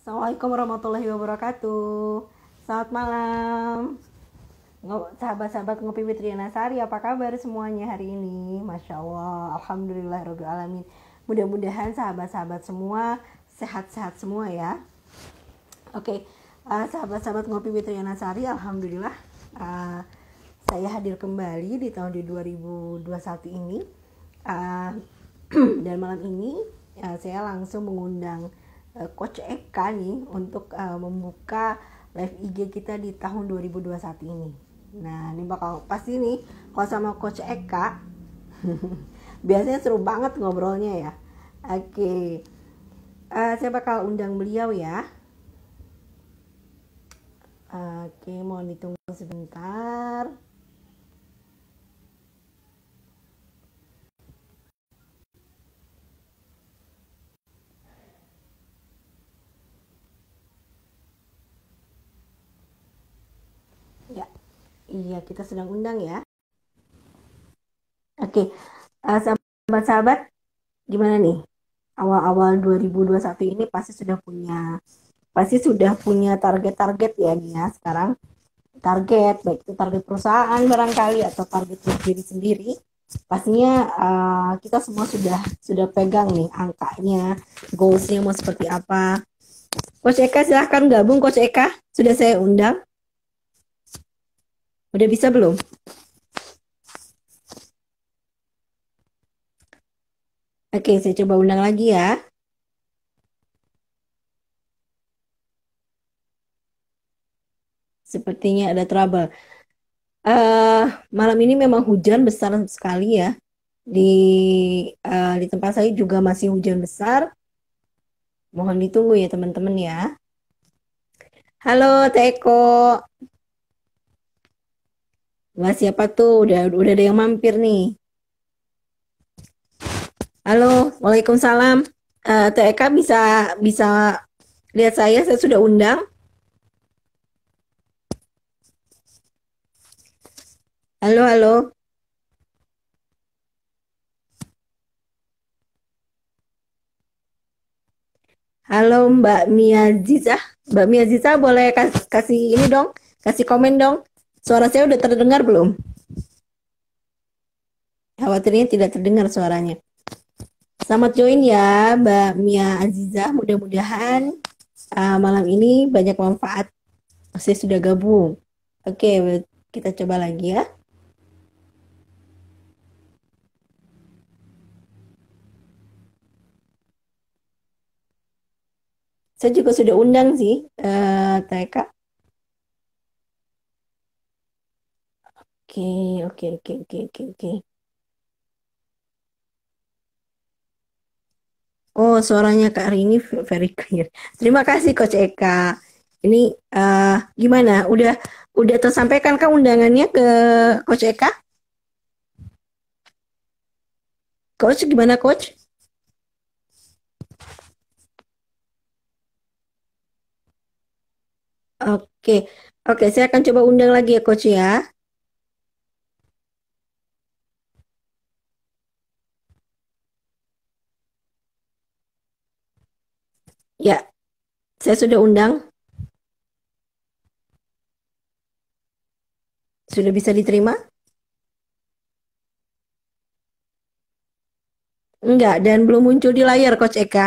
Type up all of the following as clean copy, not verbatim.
Assalamualaikum warahmatullahi wabarakatuh. Selamat malam, sahabat-sahabat Ngopi with Riana Sari. Apa kabar semuanya hari ini? Masya Allah, Alhamdulillahirrahmanirrahim. Mudah-mudahan sahabat-sahabat semua sehat-sehat semua ya. Oke, sahabat-sahabat Ngopi with Riana Sari, Alhamdulillah saya hadir kembali di tahun 2021 ini. Dan malam ini saya langsung mengundang Coach Eka nih untuk membuka live IG kita di tahun 2021 ini. Nah, ini bakal pasti nih kalau sama Coach Eka biasanya seru banget ngobrolnya ya. Oke, saya bakal undang beliau ya. Oke, mohon ditunggu sebentar. Ya, iya kita sedang undang ya. Oke, sahabat-sahabat, gimana nih? Awal-awal 2021 ini pasti sudah punya target-target ya nih ya sekarang. Target baik itu target perusahaan barangkali atau target diri sendiri. Pastinya kita semua sudah pegang nih angkanya, goalsnya mau seperti apa. Coach Eka silahkan gabung. Coach Eka sudah saya undang. Udah bisa belum? Oke, saya coba undang lagi ya. Sepertinya ada trouble. Malam ini memang hujan besar sekali ya. Di di tempat saya juga masih hujan besar. Mohon ditunggu ya teman-teman ya. Halo Teko. Wah, siapa tuh? Udah ada yang mampir nih. Halo, Waalaikumsalam. TK bisa bisa lihat saya sudah undang. Halo, halo. Halo Mbak Mia Ziza. Mbak Mia Ziza boleh kasih ini dong, kasih komen dong. Suara saya udah terdengar belum? Khawatirnya tidak terdengar suaranya. Selamat join ya Mbak Mia Aziza. Mudah-mudahan malam ini banyak manfaat. Saya sudah gabung. Oke, kita coba lagi ya. Saya juga sudah undang sih, TK. Oke, oke, oke, oke, oke, oke. Oh, suaranya Kak Rini very clear. Terima kasih Coach Eka. Ini gimana? Udah tersampaikan kah undangannya ke Coach Eka? Coach gimana Coach? Oke, oke, saya akan coba undang lagi ya Coach ya. Ya, saya sudah undang. Sudah bisa diterima? Enggak, dan belum muncul di layar Coach Eka.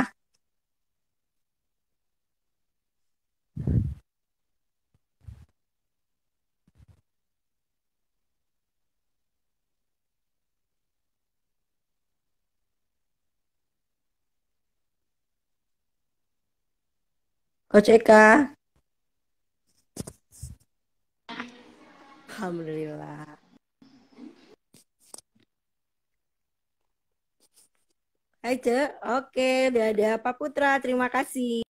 Coach Eka. Alhamdulillah. Hai Ce, oke, udah ada Pak Putra, terima kasih.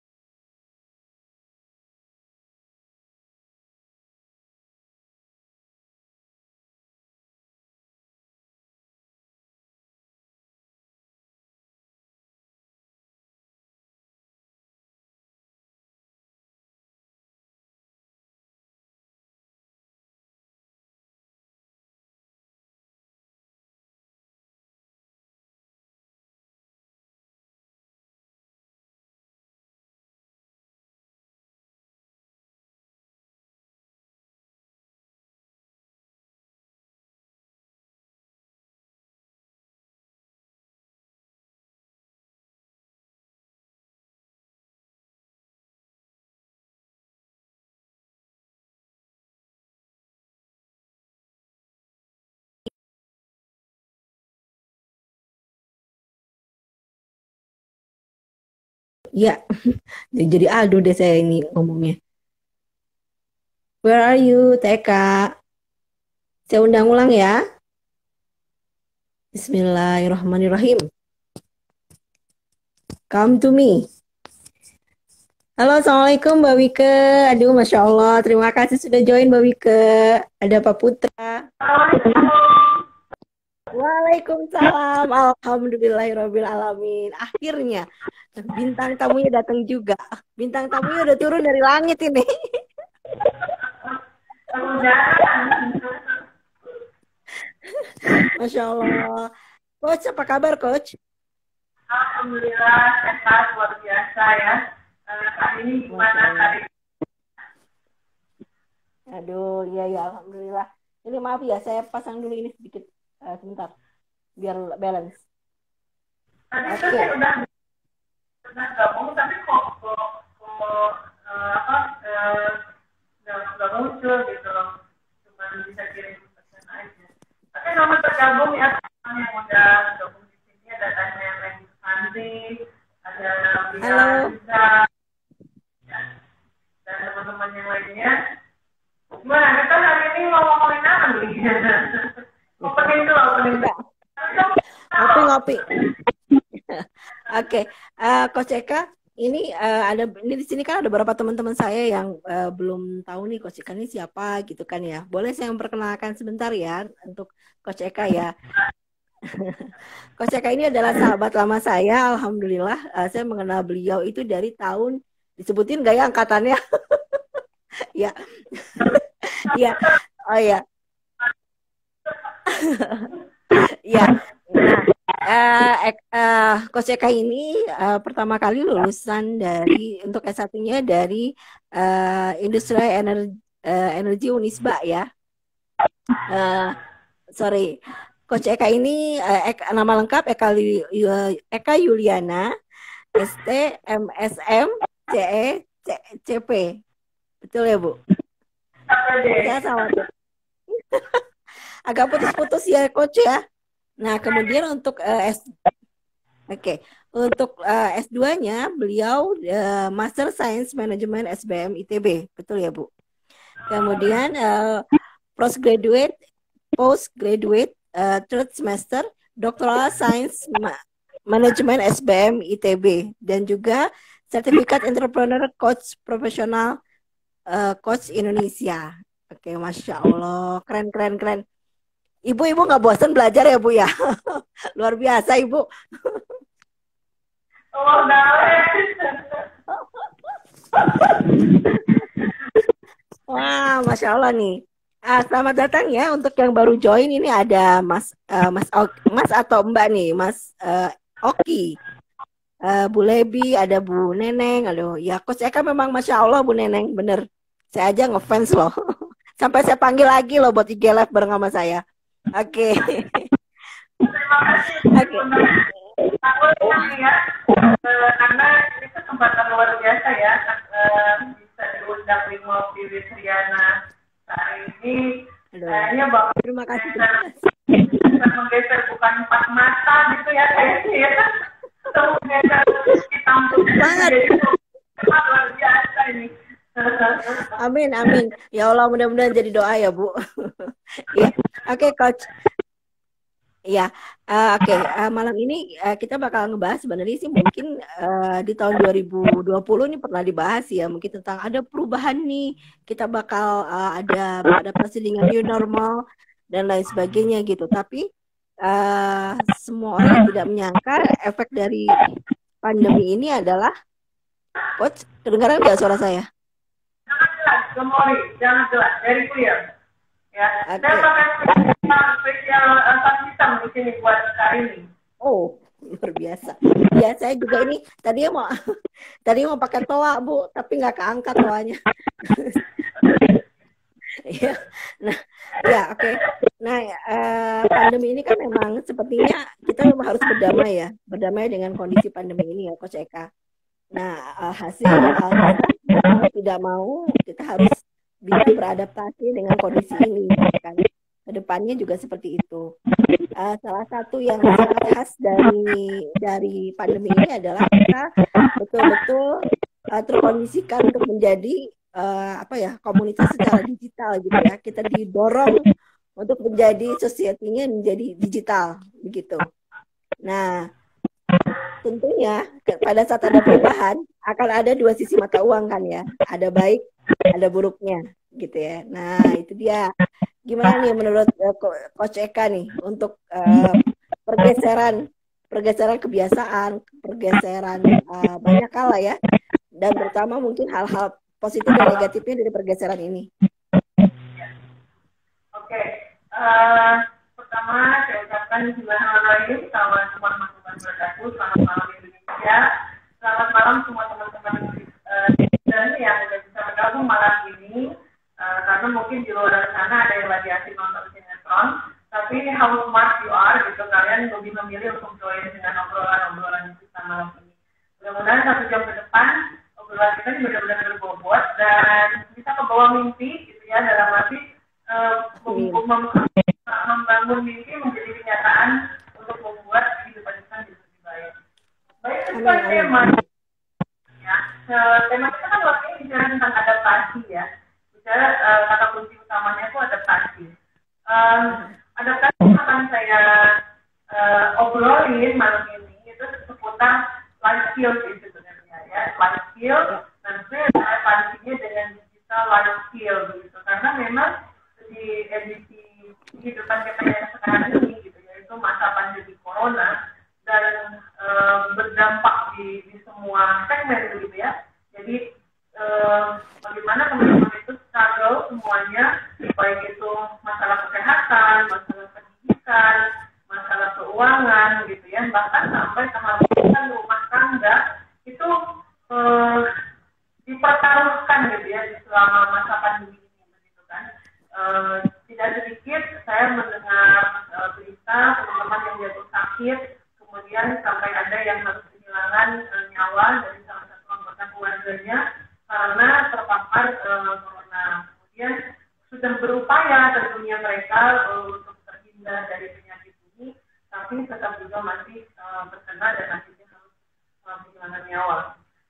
Ya, jadi aduh deh saya ini ngomongnya. Where are you, TK? Saya undang ulang ya. Bismillahirrahmanirrahim. Come to me. Halo, Assalamualaikum Mbak Wike. Aduh, Masya Allah. Terima kasih sudah join Mbak Wike. Ada Pak Putra. Waalaikumsalam. Alhamdulillahirabbil alamin. Akhirnya bintang tamunya datang juga. Bintang tamunya udah turun dari langit ini. Masya Allah. Coach, apa kabar Coach? Alhamdulillah sehat luar biasa ya. Hari ini gimana hari? Aduh, iya ya Alhamdulillah. Ini maaf ya, saya pasang dulu ini sedikit sebentar biar balance. Tadi kan saya udah gabung tapi kok apa nggak muncul gitu loh. Cuma bisa kirim pesan aja. Tapi nama tergabung ya teman yang udah gabung di sini ada tanya yang lagi Santi, ada Bia Riza, dan teman-teman yang lainnya. Gimana kita hari ini mau ngomongin apa nih? Opening dulu, opening dulu. Ngopi-ngopi. Oke, Coach Eka, ini ada ini di sini kan ada beberapa teman-teman saya yang belum tahu nih Coach Eka ini siapa gitu kan ya. Boleh saya memperkenalkan sebentar ya untuk Coach Eka ya. Coach Eka ini adalah sahabat lama saya, alhamdulillah. Saya mengenal beliau itu dari tahun disebutin gak ya angkatannya? Ya, ya, oh ya, ya. Nah, Coach Eka ini pertama kali lulusan dari untuk S1-nya dari Industri Energi Unisba ya. Sorry, Coach Eka ini nama lengkap Eka Yuliana ST MSM CE CP. Betul ya, Bu? Ya, sama. Agak putus-putus ya, Coach ya. Nah, kemudian untuk untuk S2-nya beliau Master Science Management SBM ITB, betul ya, Bu? Kemudian postgraduate third semester Doctoral Science Management SBM ITB dan juga Sertifikat Entrepreneur Coach Profesional Coach Indonesia. Oke, Masya Allah, keren. Ibu nggak bosan belajar ya, Bu ya? Luar biasa, Ibu. Oh, wah, Masya Allah nih. Selamat datang ya untuk yang baru join. Ini ada Mas atau Mbak nih, Mas Oki, Bu Lebi, ada Bu Neneng. Aduh, ya Coach Eka memang Masya Allah Bu Neneng, bener. Saya aja ngefans loh. Sampai saya panggil lagi loh buat IG Live bareng sama saya. Oke. Terima kasih. Aku ya, karena ini kesempatan luar biasa ya, bisa diundang di Ngopi with Riana hari ini. Kayaknya Bapak terima kasih. Bisa menggeser bukan empat mata gitu ya kayaknya ya. Menggeser hitam putih jadi luar biasa ini. Amin. Ya Allah, mudah-mudahan jadi doa ya, Bu. Ya, oke, Coach. Ya, oke. Malam ini kita bakal ngebahas sebenarnya sih mungkin di tahun 2020 ini pernah dibahas ya, mungkin tentang ada perubahan nih, kita bakal ada beradaptasi dengan new normal dan lain sebagainya gitu. Tapi semua orang tidak menyangka efek dari pandemi ini adalah, Coach, kedengaran nggak suara saya? Jangan jelas, very clear. Ya, saya pakai spesial hitam di sini buat hari ini. Oh, luar biasa. Ya, saya juga ini tadi mau pakai toa, Bu, tapi nggak keangkat toanya. Ya, nah, ya oke. Nah, pandemi ini kan memang sepertinya kita memang harus berdamai dengan kondisi pandemi ini ya, Coach Eka. Nah, hasil tidak mau kita harus bisa beradaptasi dengan kondisi ini kan. Kedepannya juga seperti itu. Salah satu yang sangat khas dari pandemi ini adalah kita betul-betul terkondisikan untuk menjadi komunitas secara digital gitu ya. Kita didorong untuk menjadi society-nya menjadi digital begitu. Nah, tentunya pada saat ada perubahan akan ada dua sisi mata uang kan ya. Ada baik, ada buruknya gitu ya. Nah, itu dia. Gimana nih menurut Coach Eka nih untuk pergeseran kebiasaan, pergeseran banyak hal lah ya. Dan terutama mungkin hal-hal positif dan negatifnya dari pergeseran ini. Oke. Pertama saya ucapkan bismillahirrahmanirrahim sama teman-teman berdaku, selamat malam Indonesia. Selamat malam semua teman-teman yang sudah bisa bergabung malam ini. Karena mungkin di luar sana ada yang lagi asik nonton sinetron, tapi how smart you are gitu, kalian lebih memilih untuk join dengan obrolan kita malam ini. Mudah-mudahan 1 jam ke depan obrolan kita ini benar-benar berbobot dan bisa kebawa mimpi gitu ya, dalam arti membangun mimpi menjadi kenyataan untuk membuat kehidupan kita jadi lebih baik. Baik, sesuai tema ya, tema kita kan waktu ini bicara tentang adaptasi ya. Kata kunci utamanya itu adaptasi. Adaptasi yang akan saya obrolin malam ini itu seputar life skills itu sebenarnya ya, life skill. Nanti saya pastinya dengan digital life skill gitu, karena memang di edisi kehidupan kita yang sekarang ini gitu ya, itu masa pandemi corona dan berdampak di semua segmen gitu ya. Jadi bagaimana teman-teman itu struggle semuanya, baik itu masalah kesehatan, masalah pendidikan, masalah keuangan gitu ya, bahkan sampai keharmonisan rumah tangga itu dipertaruhkan gitu ya di selama masa pandemi ini begitu kan. Tidak sedikit saya mendengar berita teman-teman yang jatuh sakit, kemudian sampai ada yang harus kehilangan nyawa dari salah satu anggota keluarganya karena terpapar corona. Kemudian sudah berupaya tentunya mereka untuk terhindar dari penyakit ini, tapi tetap juga masih terkena dan akhirnya harus kehilangan nyawa.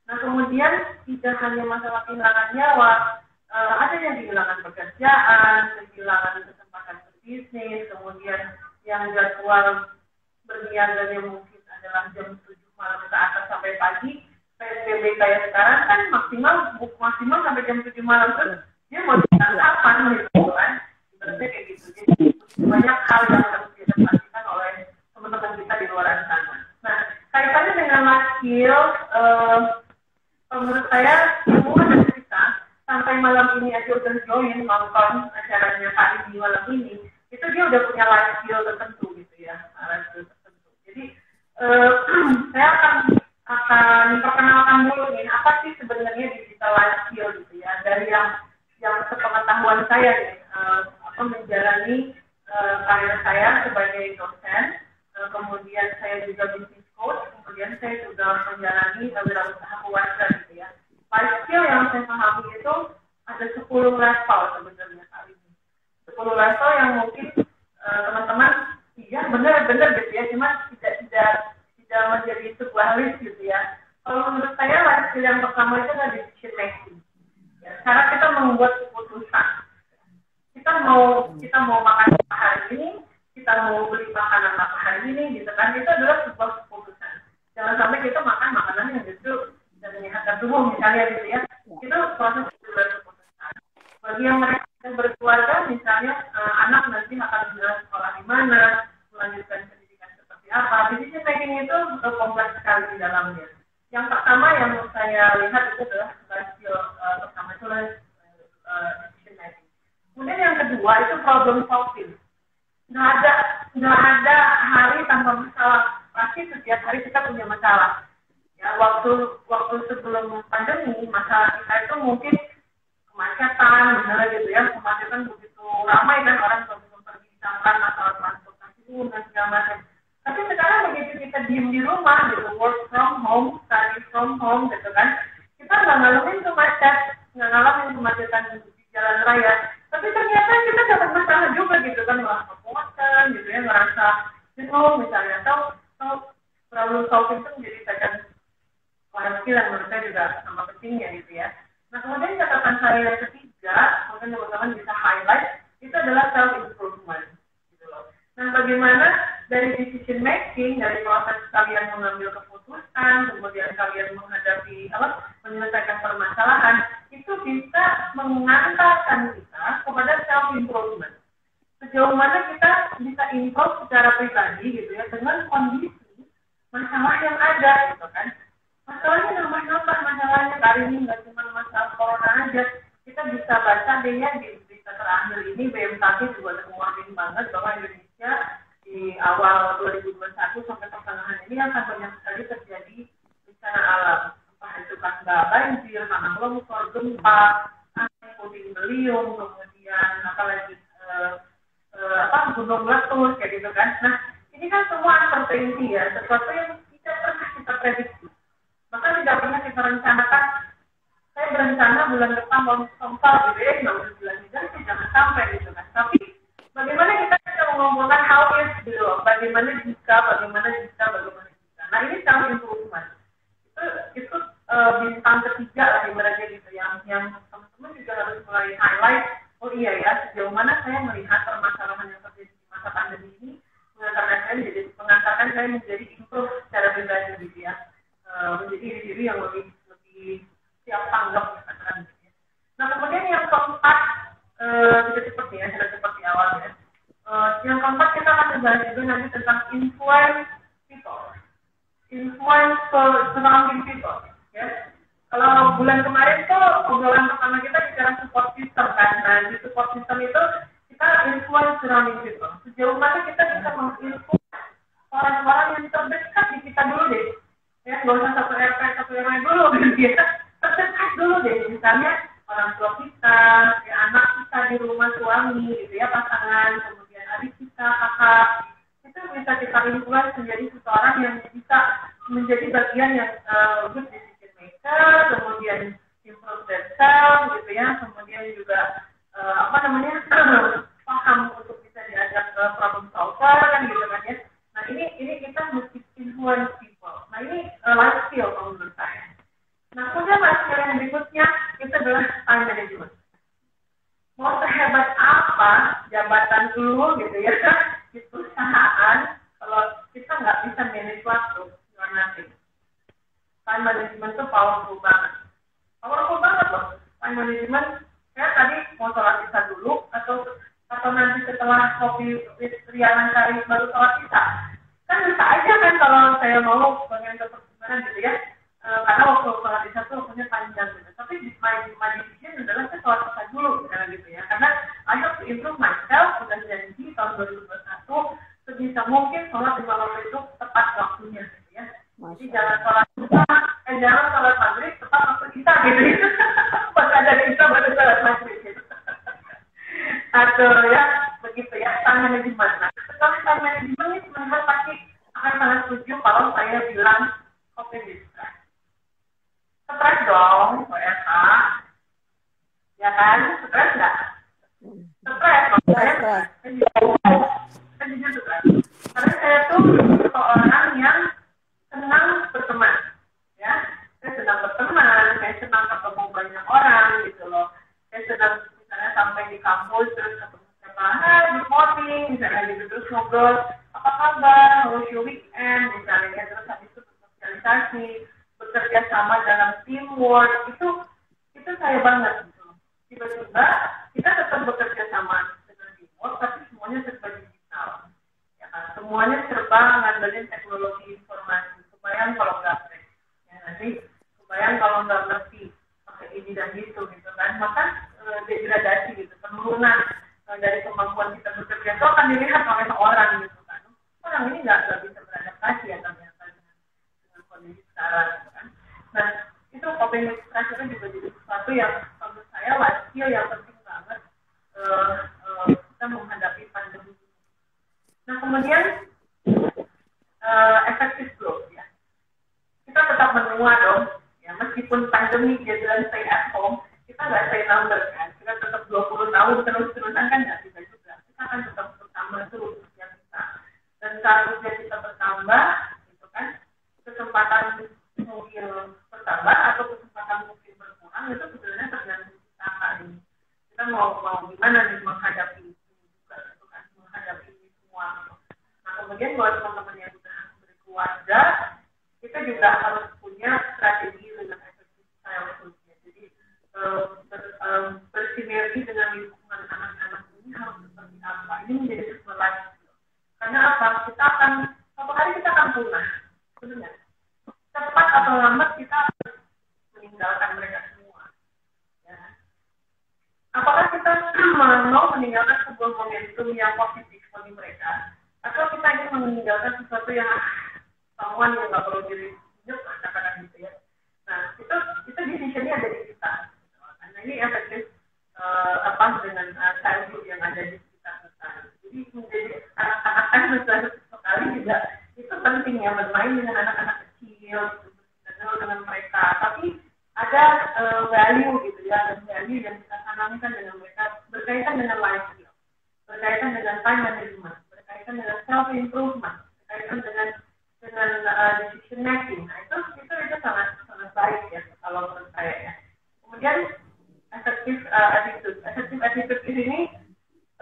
Nah, kemudian tidak hanya masalah kehilangan nyawa, ada yang kehilangan pekerjaan, kehilangan kesempatan berbisnis, kemudian yang jadwal berniaganya mungkin adalah jam 7 malam ke atas sampai pagi. PSBB kayak sekarang kan maksimal sampai jam 7 malam, terus dia mau jalan kapan gitu kan, sebenarnya kayak gitu. Jadi banyak hal yang harus diadaptasikan oleh teman-teman kita di luar sana. Nah, kaitannya dengan life skill, menurut saya semua dari kita sampai malam ini aja udah join nonton acaranya Pak Indi malam ini, itu dia udah punya life skill tertentu gitu ya, life skill tertentu. Jadi saya akan perkenalkan dulu nih apa sih sebenarnya digital life skill gitu ya, dari yang sepengetahuan saya nih, menjalani karir saya sebagai dosen, kemudian saya juga business coach, kemudian saya juga menjalani wirausaha keluarga gitu ya. Life skill yang saya pahami itu ada 10 level sebenarnya kali ini. 10 level yang mungkin teman-teman iya benar gitu ya, cuma tidak menjadi sebuah list gitu ya. Kalau menurut saya life skill yang pertama itu adalah decision making. Ya, cara kita membuat keputusan. Kita mau makan apa hari ini, kita mau beli makanan apa hari ini, gitu kan? Itu adalah sebuah keputusan. Jangan sampai kita makan makanan yang justru dan menyehatkan tubuh misalnya gitu ya. Itu proses sebuah keputusan. Bagi yang mereka yang berkeluarga, misalnya anak nanti akan sekolah di mana, melanjutkan pendidikan seperti apa. Decision making itu kompleks sekali di dalamnya. Yang pertama yang saya lihat itu adalah skill pertama itu decision making. Kemudian yang kedua itu problem solving. Nggak ada hari tanpa masalah. Pasti setiap hari kita punya masalah. Ya, waktu sebelum pandemi, masalah kita itu mungkin kemacetan, misalnya gitu ya, kemacetan begitu ramai kan, orang memperbincangkan masalah transportasi itu dan segala macam. Tapi sekarang begitu kita diem di rumah, gitu, work from home, study from home, gitu kan, kita nggak ngalamin tuh macet, nggak ngalamin kemacetan di jalan raya. Tapi ternyata kita dapat masalah juga, gitu kan, ngerasa kekuatan, gitu ya, ngerasa jenuh misalnya, atau problem solving itu menjadi second life skill yang menurut saya juga sama pentingnya gitu ya. Nah kemudian catatan saya yang ketiga, mungkin teman-teman bisa highlight, itu adalah self improvement gitu loh. Nah bagaimana dari decision making, dari proses kalian mengambil keputusan, kemudian kalian menghadapi menyelesaikan permasalahan, itu bisa mengantarkan kita kepada self improvement. Sejauh mana kita bisa improve secara pribadi gitu ya dengan kondisi masalah yang ada gitu kan. Masalahnya nambah-nambah masalahnya kali ini nggak cuma masalah corona aja. Kita bisa baca deh ya di berita terakhir ini BMKG juga ada nguatin banget bahwa Indonesia di awal 2021 sampai pertengahan ini akan banyak sekali terjadi bencana alam. Entah itu karena banjir, karena longsor, gempa, angin puting beliung, kemudian apalagi gunung meletus kayak gitu kan. Nah ini kan semua uncertainty ya, sesuatu yang tidak pernah kita prediksi, bahkan tidak pernah kita rencanakan. Saya berencana bulan depan mau total gitu ya, nggak bulan hujan sih jangan sampai gitu kan. Tapi bagaimana kita bisa mengumpulkan how if gitu, bagaimana jika. Nah ini self improvement itu bintang ketiga lah ibaratnya gitu, yang teman-teman juga harus mulai highlight. Oh iya ya, sejauh mana saya melihat permasalahan yang terjadi di masa pandemi ini mengantarkan saya menjadi improve secara pribadi gitu ya, menjadi diri yang lebih siap tanggap katakan gitu ya. Nah kemudian yang keempat, sudah seperti awal ya. Yang keempat kita akan membahas juga nanti tentang influence surrounding people ya. Kalau bulan kemarin tuh obrolan pertama kita bicara support system kan. Nah di support system itu kita influence surrounding people. Sejauh mana kita bisa menginfluence orang-orang yang terdekat di kita dulu deh. Ya nggak usah satu RT satu RW dulu gitu ya. Terdekat dulu deh. Misalnya orang tua kita, ya, anak kita di rumah suami gitu ya, pasangan, kemudian adik kita, kakak. Itu bisa kita influence menjadi seseorang yang bisa menjadi bagian yang good decision maker, kemudian improve themselves gitu ya, kemudian juga paham untuk bisa diajak problem solver kan gitu kan ya. Nah ini kita mesti influence people. Nah ini life skill kalau menurut saya. Nah kemudian life skill yang berikutnya itu adalah time management. Mau sehebat apa jabatan dulu gitu ya di perusahaan, kalau kita nggak bisa manage waktu, nanti time management itu powerful banget loh. Time management, saya tadi mau sholat isya dulu atau nanti setelah kopi Riana cari baru sholat isya, kan bisa aja kan kalau saya mau pengen ke persimpangan gitu ya, karena waktu sholat isya tuh waktunya panjang gitu. Tapi my decision adalah saya sholat isya dulu gitu ya, karena I have to improve myself. Sudah janji tahun 2021 sebisa mungkin sholat 5 waktu itu tepat waktunya gitu ya. Jadi jangan sholat maghrib tepat waktu kita gitu ya. Pas ada kita baru sholat maghrib gitu. Atau ya begitu ya, time management. Nah, setelah time management ini teman-teman pasti akan sangat setuju kalau saya bilang oke bisa. Stres dong, WFH. Ya kan? Stres nggak? Stres. Kan jujur stres. Karena saya tuh seorang yang senang berteman. Ya, saya senang berteman, saya senang ketemu banyak orang gitu loh. Saya senang misalnya sampai di kampus terus ketemu sama good morning misalnya gitu, terus ngobrol apa kabar, how's your weekend misalnya ya, terus habis itu bersosialisasi, bekerja sama dalam teamwork, itu saya banget gitu. Tiba-tiba kita tetap bekerja sama dengan teamwork tapi semuanya serba digital ya kan? Semuanya serba ngandelin teknologi informasi. Kebayang kalau nggak ya nanti kebayang kalau nggak ngerti pakai ini dan itu gitu kan, maka degradasi gitu, penurunan dari kemampuan kita bekerja itu akan dilihat oleh orang gitu kan. Orang ini nggak bisa beradaptasi ya ternyata dengan kondisi sekarang gitu kan. Nah itu coping with stress itu juga jadi sesuatu yang menurut saya life skill yang penting banget kita menghadapi pandemi. Nah kemudian effective growth ya. Kita tetap menua dong ya, meskipun pandemi dia bilang stay at home, kita nggak stay number kan, kita tetap 20 tahun terus-terusan kan nggak bisa juga, kita akan tetap bertambah terus usia kita, dan saat usia kita bertambah gitu kan, kesempatan mungkin bertambah atau mau meninggalkan sebuah momentum yang positif bagi mereka, atau kita ingin meninggalkan sesuatu yang samuan yang nggak perlu dirinjuk, katakan gitu ya. Nah, itu decision-nya ada di kita. Karena ini efektif dengan childhood yang ada di sekitar kita. Jadi menjadi anak-anak kan besar sekali juga itu penting ya, bermain dengan anak-anak kecil, bergaul dengan mereka. Tapi ada value gitu ya, ada value yang kita tanamkan dengan mereka berkaitan dengan life skill, berkaitan dengan time management, berkaitan dengan self improvement, berkaitan dengan decision making. Nah, itu sangat sangat baik ya kalau menurut saya ya. Kemudian effective attitude ini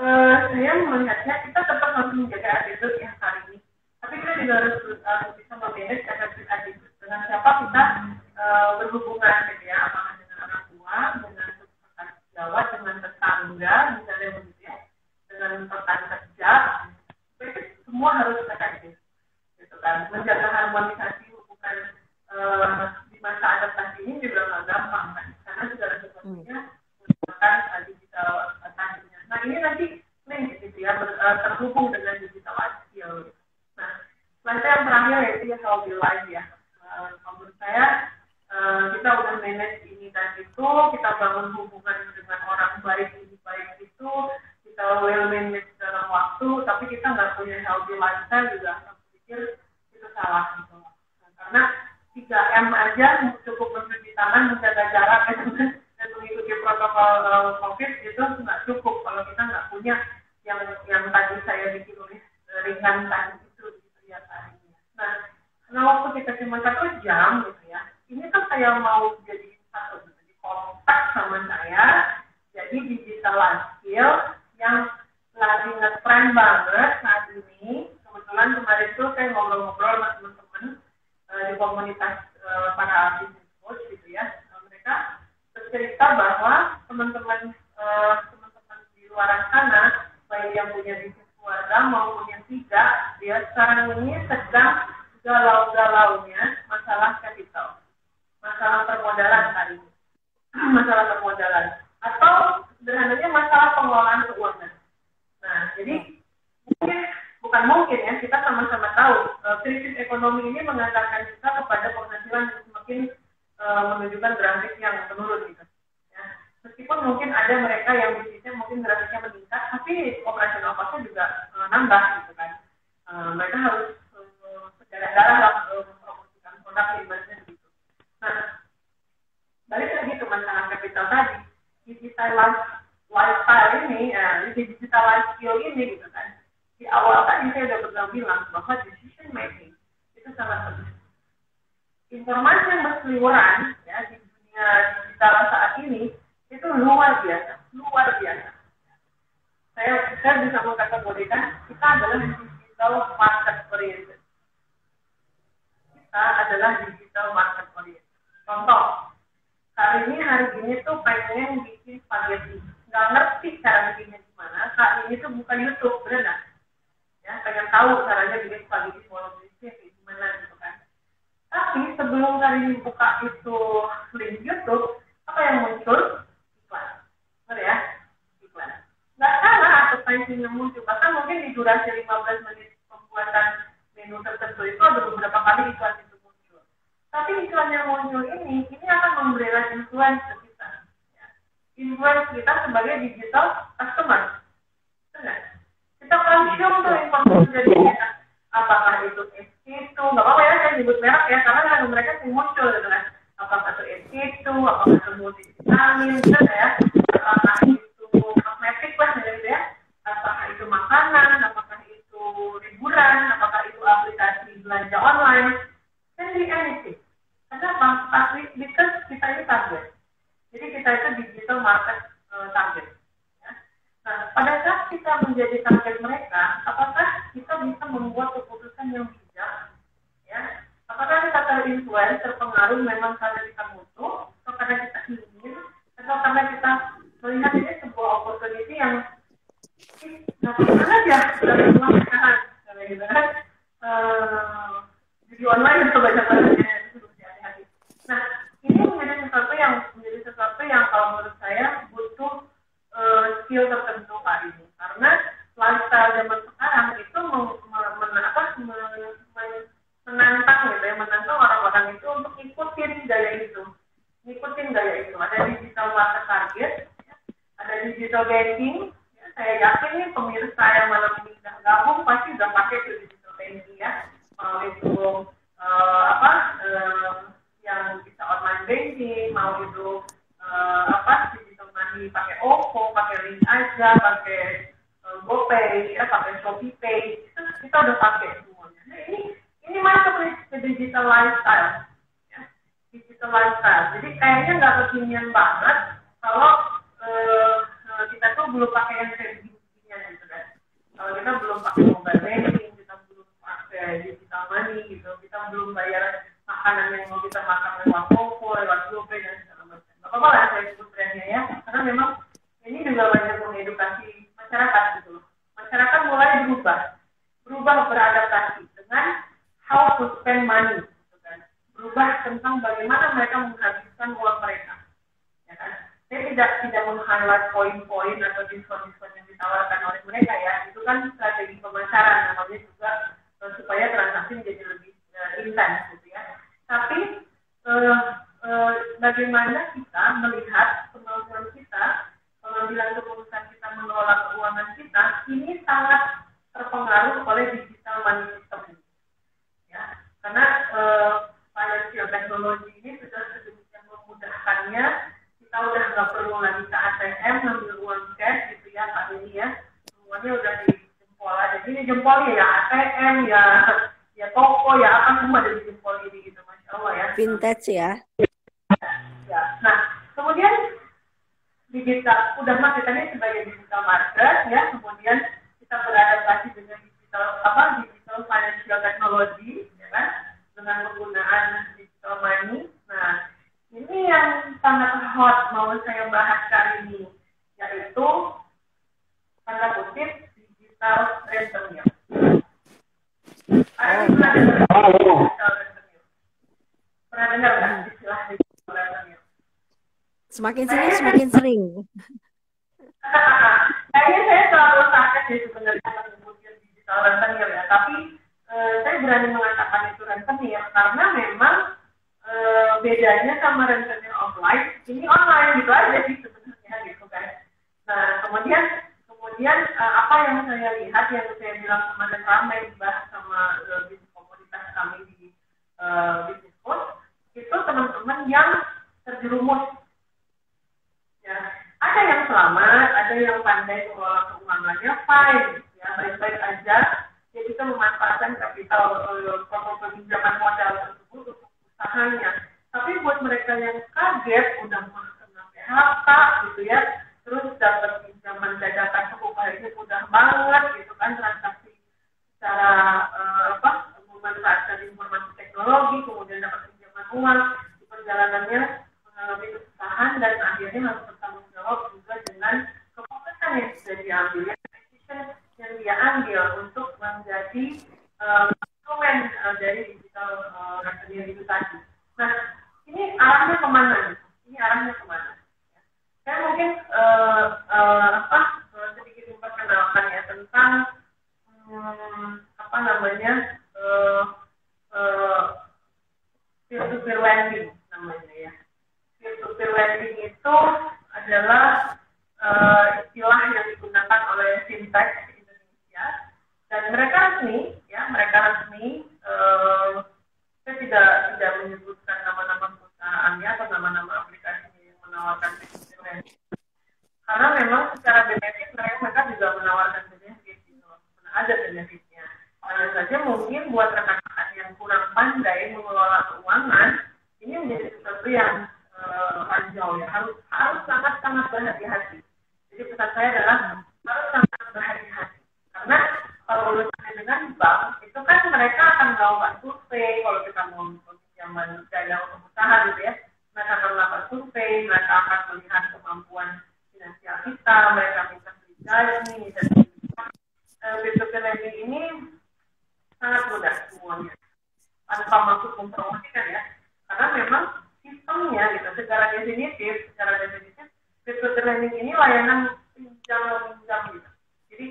saya melihatnya kita tetap harus menjaga attitude yang hari ini, tapi kita juga harus bisa memanage effective attitude dengan siapa kita berhubungan gitu ya, apakah dengan orang tua, dengan rekan sejawat, dengan tetangga misalnya begitu ya, dengan rekan kerja, itu semua harus efektif gitu kan. Menjaga harmonisasi hubungan di masa adaptasi ini juga nggak gampang kan, karena segala sesuatunya menggunakan digital tadinya. Nah, ini nanti link gitu ya, terhubung dengan digital skill. Nah, slide yang terakhir yaitu healthy life ya. Menurut saya kita udah manage ini dan itu, kita bangun hubungan dengan orang baik itu, kita well manage dalam waktu, tapi kita nggak punya healthy lifestyle juga, saya pikir itu salah gitu. Nah, karena 3M aja cukup mencuci tangan, menjaga jarak dan mengikuti protokol COVID itu nggak cukup kalau kita nggak punya yang tadi saya bikin tulis ringan tadi itu gitu ya tadinya. Nah, karena waktu kita cuma 1 jam gitu ya, ini kan saya mau jadi kontak sama saya, jadi digital skill yang lagi nge-trend banget saat ini. Kebetulan kemarin itu saya ngobrol-ngobrol sama teman-teman di komunitas para business coach gitu ya. Mereka bercerita bahwa teman-teman di luar sana, baik yang punya bisnis keluarga maupun yang tidak, dia sekarang ini sedang galau-galaunya masalah capital, masalah permodalan hari ini, masalah permodalan, atau sederhananya masalah pengelolaan keuangan. Nah, jadi bukan mungkin ya, kita sama-sama tahu krisis ekonomi ini mengantarkan kita kepada penghasilan yang semakin menunjukkan grafik yang menurun gitu. Ya. Meskipun mungkin ada mereka yang bisnisnya mungkin grafiknya meningkat, tapi operasional cost-nya juga nambah gitu kan. Mereka harus secara-cara mempromosikan produk ibaratnya begitu. Nah, balik lagi ke masalah capital tadi, digital lifestyle ini, digital life skill ini gitu kan. Di awal tadi saya sudah bilang bahwa decision making itu sangat penting. Informasi yang berseliweran ya di dunia digital saat ini itu luar biasa. Saya bisa mengkategorikan kita adalah digital market oriented. Contoh, hari ini tuh pengen bikin spaghetti, nggak ngerti cara bikinnya gimana. Saat ini tuh buka YouTube, bener nggak? Ya, pengen tahu caranya bikin spaghetti bolognese gimana gitu kan. Tapi sebelum kali buka itu link YouTube, apa yang muncul? Iklan. Benar ya? Iklan. Nggak salah advertising yang muncul, bahkan mungkin di durasi 15 menit pembuatan menu tertentu itu ada beberapa kali iklan itu muncul. Tapi iklan yang muncul ini akan memberikan influence ke kita. Ya. Influence kita sebagai digital customer. Benar? Kita konsum tuh informasi dari kita. Apakah itu itu, nggak apa-apa ya saya nyebut merek ya, karena mereka sih muncul gitu kan. Apakah itu itu, apakah itu multivitamin, gitu ya. Apakah itu kosmetik lah gitu ya. Apakah itu makanan, apakah itu liburan, apakah itu aplikasi belanja online. Can be anything. Kenapa? Because kita ini target. Jadi kita itu digital market target. Nah, pada saat kita menjadi target mereka, apakah kita bisa membuat keputusan yang bijak? Ya, apakah kita terinfluence, terpengaruh memang karena kita butuh, atau karena kita ingin, atau karena kita melihat ini sebuah opportunity yang ngapain aja dari rumah sekarang, kayak gitu kan? Jadi online itu banyak banget ya, itu harus hati-hati. Nah, ini menjadi sesuatu yang kalau menurut saya butuh skill tertentu digital banking, ya, saya yakin nih pemirsa yang malam ini sudah gabung pasti sudah pakai itu digital banking ya, mau itu yang bisa online banking, mau itu digital money pakai OVO, pakai link aja, pakai GoPay, ya, pakai Shopee Pay, itu kita udah pakai semuanya. Nah, ini masuk ke digital lifestyle, ya, digital lifestyle. Jadi kayaknya nggak kekinian banget kalau kita tuh belum pakai yang kayak begini gitu kan. Kalau kita belum pakai mobile banking, kita belum pakai digital money gitu, kita belum bayar makanan yang mau kita makan lewat OVO, lewat GoPay dan segala macam. Gak apa-apa lah saya sebut trennya ya, karena memang ini juga banyak mengedukasi masyarakat gitu. Masyarakat mulai berubah beradaptasi dengan how to spend money, gitu kan. Berubah tentang bagaimana mereka menghabiskan uang mereka, ya kan. Saya tidak meng-highlight poin-poin atau diskon-diskon yang ditawarkan oleh mereka ya. Itu kan strategi pemasaran, namanya juga supaya transaksi menjadi lebih intens gitu ya. Tapi bagaimana kita melihat kemampuan kita, pengambilan keputusan kita mengelola keuangan kita, ini sangat terpengaruh oleh digital money system ini. Ya, karena financial technology ini sudah sedemikian memudahkannya, kita udah nggak perlu lagi ke ATM ngambil uang cash gitu ya Pak ini ya, semuanya udah di jempol aja. Ini jempol ya ATM ya toko ya apa semua ada di jempol ini gitu, Masya Allah ya. Vintage ya. Ya. Nah kemudian digital udah masuk tadi sebagai digital market ya, kemudian kita beradaptasi dengan digital financial technology ya kan, dengan penggunaan digital money. Nah ini yang sangat hot mau saya bahas kali ini, yaitu tanda kutip digital revenue. Pernah dengar nggak istilah digital revenue? Semakin sini semakin sering. Kayaknya saya selalu sakit sih sebenarnya menyebutnya digital revenue ya, tapi saya berani mengatakan itu revenue karena memang bedanya sama revenue offline, ini online gitu aja sih sebenarnya gitu kan. Nah kemudian apa yang saya lihat, yang saya bilang kemarin ramai dibahas sama bisnis komunitas kami di bisnis coach, itu teman-teman yang terjerumus. Ya, ada yang selamat, ada yang pandai mengelola keuangannya, fine, ya baik-baik aja. Ya kita memanfaatkan kapital pinjaman modal tersebut untuk usahanya. Tapi buat mereka yang kaget, udah kena PHK gitu ya, terus dapat pinjaman dadakan cukup baiknya mudah banget gitu kan, transaksi secara memanfaatkan informasi teknologi, kemudian dapat pinjaman uang di perjalanannya mengalami kesusahan dan akhirnya harus bertanggung jawab juga dengan keputusan yang sudah diambil, decision yang dia ambil untuk menjadi instrumen dari digital revenue itu tadi. Nah, ini arahnya kemana? Saya mungkin sedikit memperkenalkan ya tentang peer-to-peer lending namanya ya. Peer-to-peer lending itu adalah istilah yang digunakan oleh fintech Indonesia, dan mereka resmi saya tidak menyebutkan nama-nama perusahaannya atau nama-nama aplikasinya yang menawarkan peer-to-peer lending, karena memang secara benefit mereka juga menawarkan benefit gitu, ada benefitnya. Hanya saja mungkin buat rekan-rekan yang kurang pandai mengelola keuangan, ini menjadi sesuatu yang anjau ya, harus sangat-sangat berhati-hati. Jadi pesan saya adalah harus sangat berhati-hati, karena kalau urusannya dengan bank itu kan mereka akan melakukan survei. Kalau kita mau pinjaman dana untuk usaha gitu ya, mereka akan melakukan survei, mereka akan melihat kemampuan finansial kita, mereka bisa beli gaji, peer-to-peer lending ini sangat mudah semuanya, tanpa maksud mempromosikan ya, karena memang sistemnya gitu, secara definitif peer-to-peer lending ini layanan pinjam-meminjam gitu. Jadi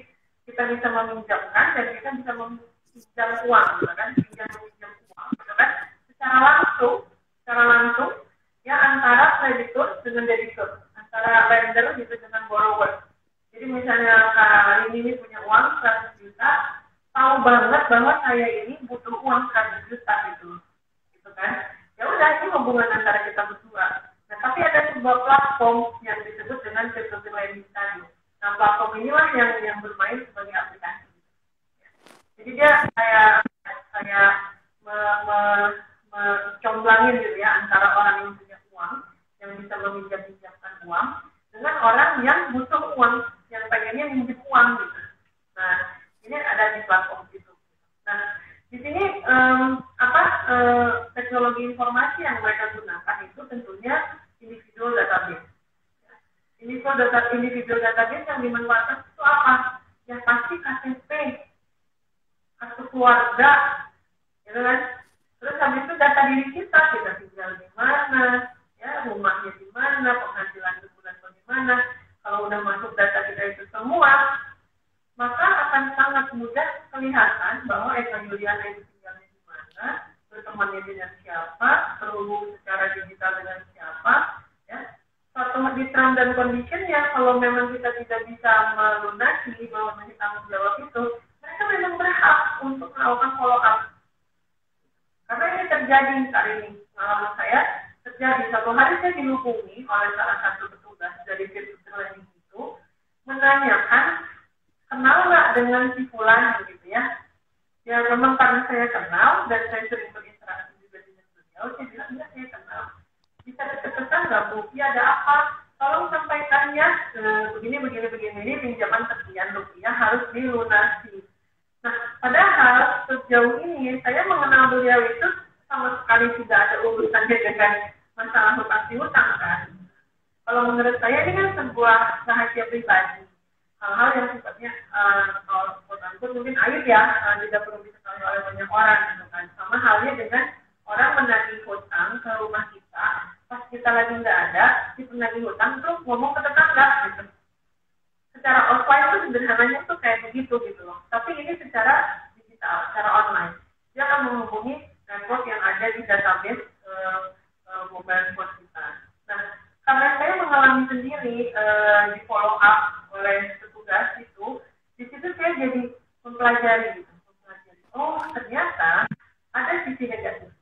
kita bisa meminjamkan dan kita bisa meminjam uang, gitu kan, pinjam-meminjam uang, gitu kan, secara langsung ya, antara kreditur dengan debitur, antara lender gitu dengan borrower. Jadi misalnya Kak ini punya uang 100 juta, tahu banget bahwa saya ini butuh uang 100 juta gitu kan. Ya udah, ini hubungan antara kita berdua. Nah, tapi ada sebuah platform yang disebut dengan peer-to-peer lending tadi. Nah, platform inilah yang bermain sebagai aplikasi. Jadi dia kayak mencomblangin gitu ya antara orang yang punya uang, yang bisa meminjamkan uang, dengan orang yang butuh uang, yang pengennya minjem uang gitu. Nah, ini ada di platform itu. Nah, di sini teknologi informasi yang mereka gunakan itu tentunya individual database. Individual database yang dimanfaatkan itu apa? Yang pasti KTP, kartu keluarga, gitu kan? Terus habis itu data diri kita tinggal di mana, ya rumahnya di mana, penghasilan sebulan bagaimana. Kalau udah masuk data kita itu semua, maka akan sangat mudah kelihatan bahwa Eka Juliana itu tinggalnya di mana, bertemannya dengan siapa, terhubung secara digital dengan siapa, ya. Suatu di term dan conditionnya, kalau memang kita tidak bisa melunasi bahwa tanggung jawab itu, mereka memang berhak untuk melakukan follow up. Karena ini terjadi saat ini, pengalaman saya terjadi. Satu hari saya dihubungi oleh salah satu petugas dari peer-to-peer lending itu, menanyakan kenal nggak dengan si fulan gitu ya. Ya memang karena saya kenal dan saya sering berinteraksi juga dengan beliau, saya bilang ya saya kenal. Bisa dikatakan nggak Bu? Ya ada apa? Tolong sampaikannya begini, ini pinjaman sekian rupiah harus dilunasi. Nah, padahal sejauh ini saya mengenal beliau itu sama sekali tidak ada urusannya dengan masalah hutang kan. Kalau menurut saya ini kan sebuah rahasia pribadi. Hal-hal yang sifatnya mungkin aib ya, tidak perlu diketahui oleh banyak orang gitu kan. Sama halnya dengan orang menagih hutang ke rumah kita, pas kita lagi nggak ada, si penagih hutang tuh ngomong ke tetangga gitu. Secara offline itu sederhananya tuh kayak begitu gitu loh. Tapi ini secara digital, secara online. Dia akan menghubungi network yang ada di database mobile phone kita. Nah, karena saya mengalami sendiri di follow up oleh petugas itu, di situ saya jadi mempelajari. Oh, ternyata ada sisi negatifnya,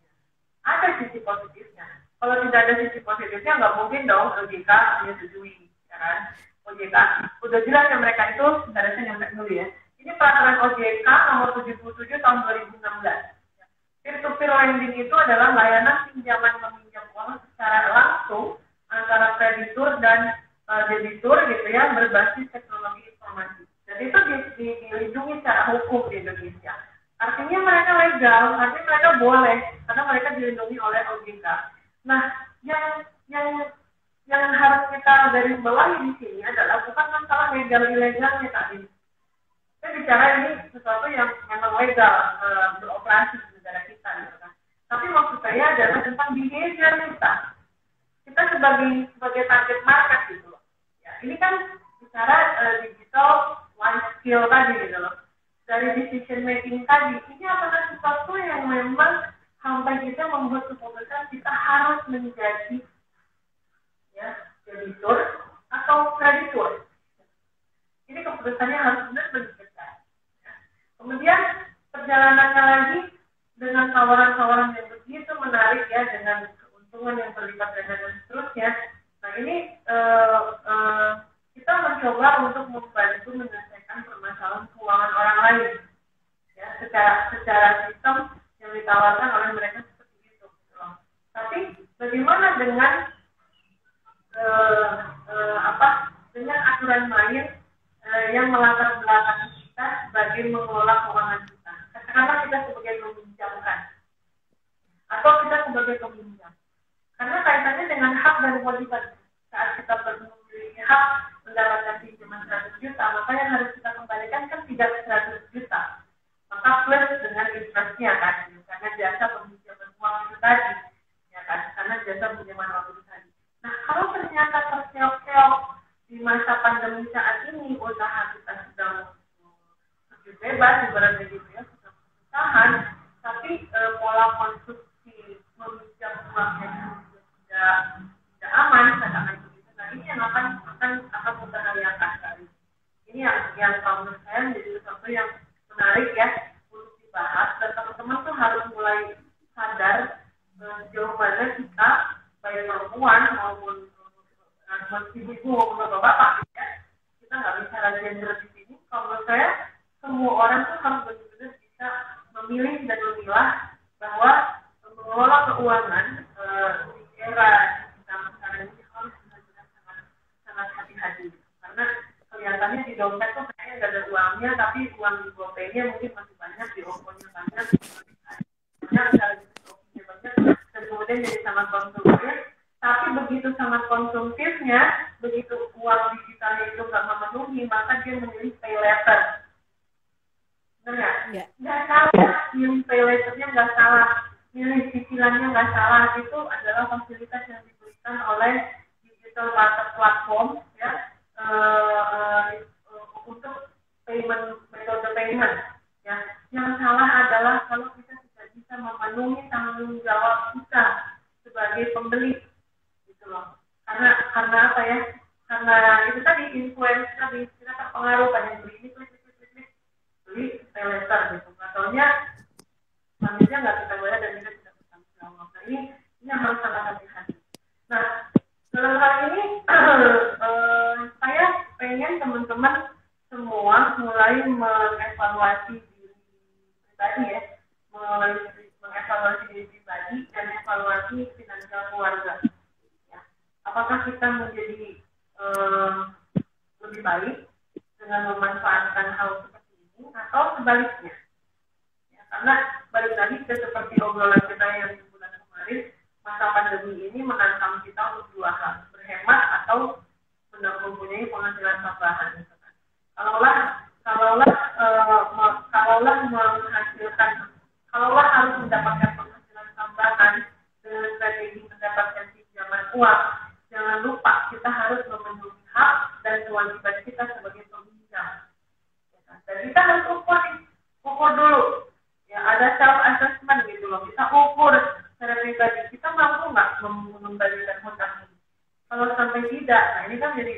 ada sisi positifnya. Kalau tidak ada sisi positifnya, nggak mungkin dong OJK menyetujui, ya kan? OJK udah jelas ya mereka itu, sebentar saya nyampe dulu ya. Ini peraturan OJK nomor 77 tahun 2016. Peer-to-peer lending itu adalah layanan pinjaman meminjam uang secara langsung antara kreditur dan debitur gitu ya, berbasis teknologi informasi. Jadi itu dilindungi secara hukum di Indonesia. Artinya mereka legal, artinya mereka boleh karena mereka dilindungi oleh OJK. Nah, yang harus kita garis bawahi di sini adalah bukan masalah legal ilegalnya tadi. Saya bicara ini sesuatu yang memang legal beroperasi di negara kita, gitu kan. Tapi maksud saya adalah tentang behavior kita. Kita sebagai target market gitu loh. Ya, ini kan bicara digital life skill tadi gitu loh. Dari decision making tadi, ini adalah sesuatu yang memang sampai kita membuat keputusan kita harus menjadi ya debitur atau kreditur. Ini keputusannya harus benar-benar besar. Ya. Kemudian perjalanannya lagi dengan tawaran-tawaran yang begitu menarik ya, dengan keuntungan yang berlipat ganda dan seterusnya. Nah ini kita mencoba untuk membantu menyelesaikan permasalahan keuangan orang lain. Ya, secara sistem yang ditawarkan oleh mereka seperti itu. Tapi bagaimana dengan dengan aturan main yang melatar belakang kita sebagai mengelola keuangan kita. Katakanlah kita sebagai meminjamkan atau kita sebagai peminjam. Karena kaitannya dengan hak dan kewajiban. Saat kita memiliki hak mendapatkan pinjaman 100 juta, maka yang harus kita kembalikan kan tidak 100 juta. Maka plus dengan interestnya kan, karena jasa peminjaman uang itu tadi, ya kan, karena jasa pinjaman uang itu tadi. Nah, kalau ternyata terkeok-keok di masa pandemi saat ini, usaha kita sedang bebas, ibaratnya gitu ya, sedang tahan, tapi pola konsumsi meminjam uangnya tidak aman, katakan begitu. Nah, ini yang akan membahayakan sekali. buat ibu-ibu maupun bapak-bapak gitu ya, kita nggak bicara gender di sini. Kalau menurut saya semua orang tuh harus benar-benar bisa memilih dan memilah bahwa mengelola keuangan di era kita sekarang ini harus benar-benar sangat hati-hati, karena kelihatannya di dompet tuh kayaknya nggak ada uangnya, tapi uang di GoPay-nya mungkin masih banyak, di OVO-nya banyak, banyak, dan kemudian jadi sangat konsumtif. Tapi begitu sangat konsumtifnya, begitu uang digitalnya itu nggak memenuhi, maka dia memilih pay later. Benar nggak? Nggak salah, milih pay letternya nggak salah, milih cicilannya nggak salah. Itu adalah fasilitas yang diberikan oleh digital platform ya, untuk metode payment. Ya. Yang salah adalah kalau kita tidak bisa memenuhi tanggung jawab kita sebagai pembeli, gitu loh. Karena apa ya? Karena itu tadi influence tadi, kita terpengaruh pada beli ini, beli pay letter gitu. Katanya manusia nggak kita bayar dan kita tidak bertanggung jawab. Nah ini harus sangat hati-hati. Nah dalam hal ini saya pengen teman-teman semua mulai mengevaluasi diri pribadi ya, mengevaluasi diri pribadi dan evaluasi finansial keluarga. Ya. Apakah kita menjadi lebih baik dengan memanfaatkan hal seperti ini atau sebaliknya? Ya, karena balik lagi ke seperti obrolan kita yang bulan kemarin, masa pandemi ini menantang kita untuk dua hal, berhemat atau mempunyai penghasilan tambahan. Kalaulah harus mendapatkan penghasilan tambahan dengan strategi mendapatkan pinjaman uang, jangan lupa kita harus memenuhi hak dan kewajiban kita sebagai peminjam. Dan kita harus ukur dulu. Ya, ada self assessment gitu loh. Kita ukur secara pribadi, kita mampu nggak mengembalikan hutang ini. Kalau sampai tidak, nah ini kan jadi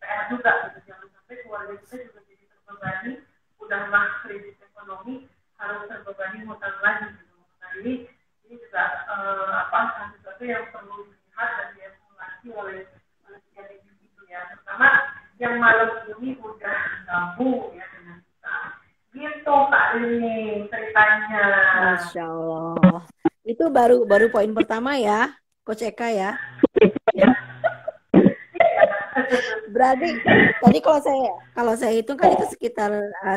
PR juga gitu. Jangan sampai keluarga kita juga jadi terbebani, udah mah krisis ekonomi, harus terbebani hutang lagi gitu. Nah ini juga sesuatu yang perlu dilihat dan dievaluasi oleh setiap individu ya. Terutama yang malam ini udah gabung ya dengan kita. Gitu Kak Lini ceritanya. Masya Allah. Itu baru poin pertama ya, Coach Eka ya. Berarti tadi kalau saya hitung kan itu sekitar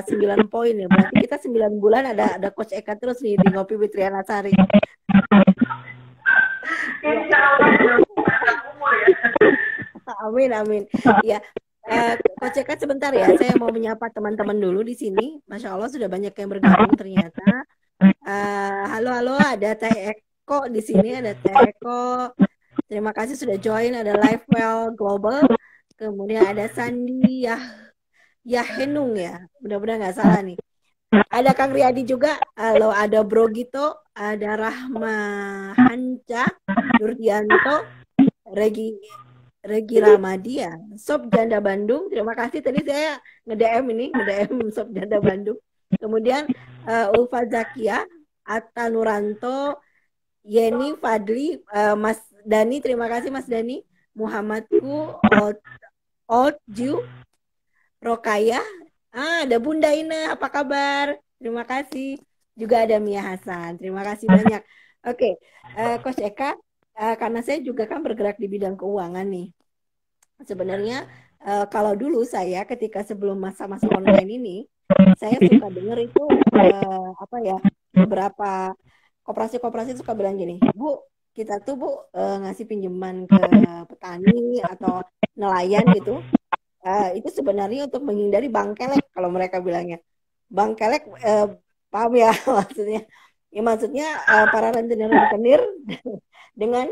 9 poin ya. Berarti kita 9 bulan ada Coach Eka terus nih di Ngopi with Riana Sari. Insya Allah umur ya. Amin. Ya, Coach Eka sebentar ya. Saya mau menyapa teman-teman dulu di sini. Masya Allah sudah banyak yang bergabung ternyata. Halo, ada Teh Eko di sini, ada Teh Eko. Terima kasih sudah join. Ada Lifewell Global. Kemudian ada Sandi Henung ya. Mudah-mudahan nggak salah nih. Ada Kang Riyadi juga. Halo, ada Bro Gito, ada Rahma Hanca, Nurdianto, Regi Ramadia, Sob Janda Bandung. Terima kasih tadi saya nge-DM Sob Janda Bandung. Kemudian Ulfa Zakia, Atta Nuranto, Yeni Fadli, Mas Dani, terima kasih Mas Dani, Muhammadku, Oldju, Rokaya, ada Bunda Ina, apa kabar? Terima kasih. Juga ada Mia Hasan, terima kasih banyak. Oke, Coach Eka, karena saya juga kan bergerak di bidang keuangan nih. Sebenarnya kalau dulu saya ketika sebelum masa-masa online ini, saya suka dengar itu beberapa koperasi suka bilang gini, Bu, kita tuh Bu ngasih pinjaman ke petani atau nelayan gitu, itu sebenarnya untuk menghindari bangkelek kalau mereka bilangnya. Bangkelek paham ya maksudnya para rentenir dengan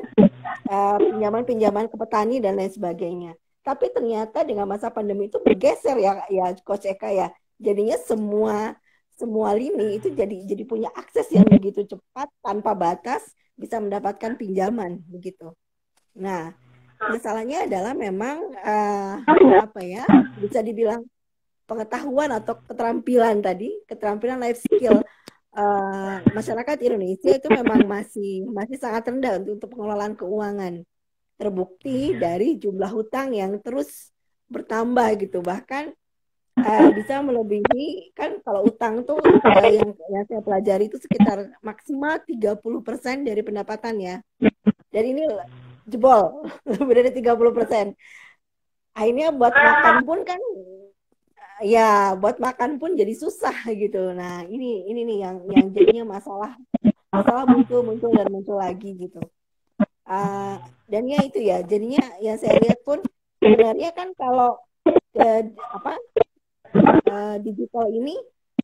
pinjaman ke petani dan lain sebagainya. Tapi ternyata dengan masa pandemi itu bergeser ya Coach Eka ya. Jadinya semua lini itu jadi punya akses yang begitu cepat tanpa batas, bisa mendapatkan pinjaman begitu. Nah, masalahnya adalah memang bisa dibilang pengetahuan atau keterampilan life skill masyarakat Indonesia itu memang masih sangat rendah untuk pengelolaan keuangan. terbukti dari jumlah hutang yang terus bertambah gitu. Bahkan bisa melebihi, kan kalau utang tuh yang saya pelajari itu sekitar maksimal 30% dari pendapatan ya. Dan ini jebol lebih dari 30%. Akhirnya buat makan pun kan ya buat makan pun jadi susah gitu. Nah, ini nih yang jadinya masalah muncul dan muncul lagi gitu. Dan ya itu ya, jadinya yang saya lihat pun sebenarnya kan kalau digital ini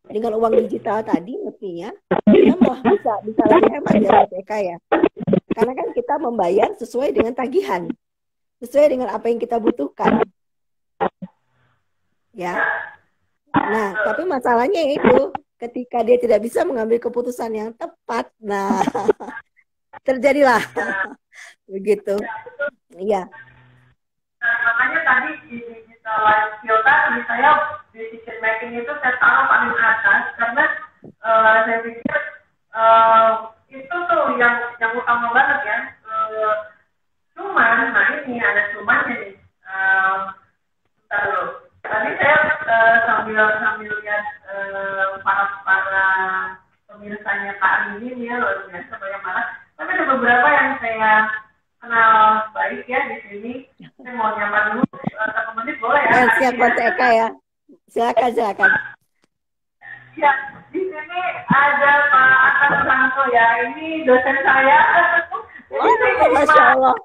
dengan uang digital tadi mestinya kita malah bisa lebih hemat ya Pak Eka ya. Karena kan kita membayar sesuai dengan tagihan, sesuai dengan apa yang kita butuhkan. Ya. Nah, tapi masalahnya itu ketika dia tidak bisa mengambil keputusan yang tepat, nah terjadilah begitu. Iya. Nah, makanya tadi di digital life skill tadi saya decision making itu saya taruh paling atas karena saya pikir itu tuh yang utama banget ya. Cuman, nah ini ada cumannya nih. Bentar dulu. Tadi saya sambil lihat para pemirsanya Kak Arini nih ya, luar biasa banyak banget. Tapi ada beberapa yang saya kenal baik ya di sini. Saya mau nyapa dulu, 1 menit boleh ya? Siap Mas Eka ya. Silakan. Ya, di sini ada Pak Akan Santo ya. Ini dosen saya. Masya Allah.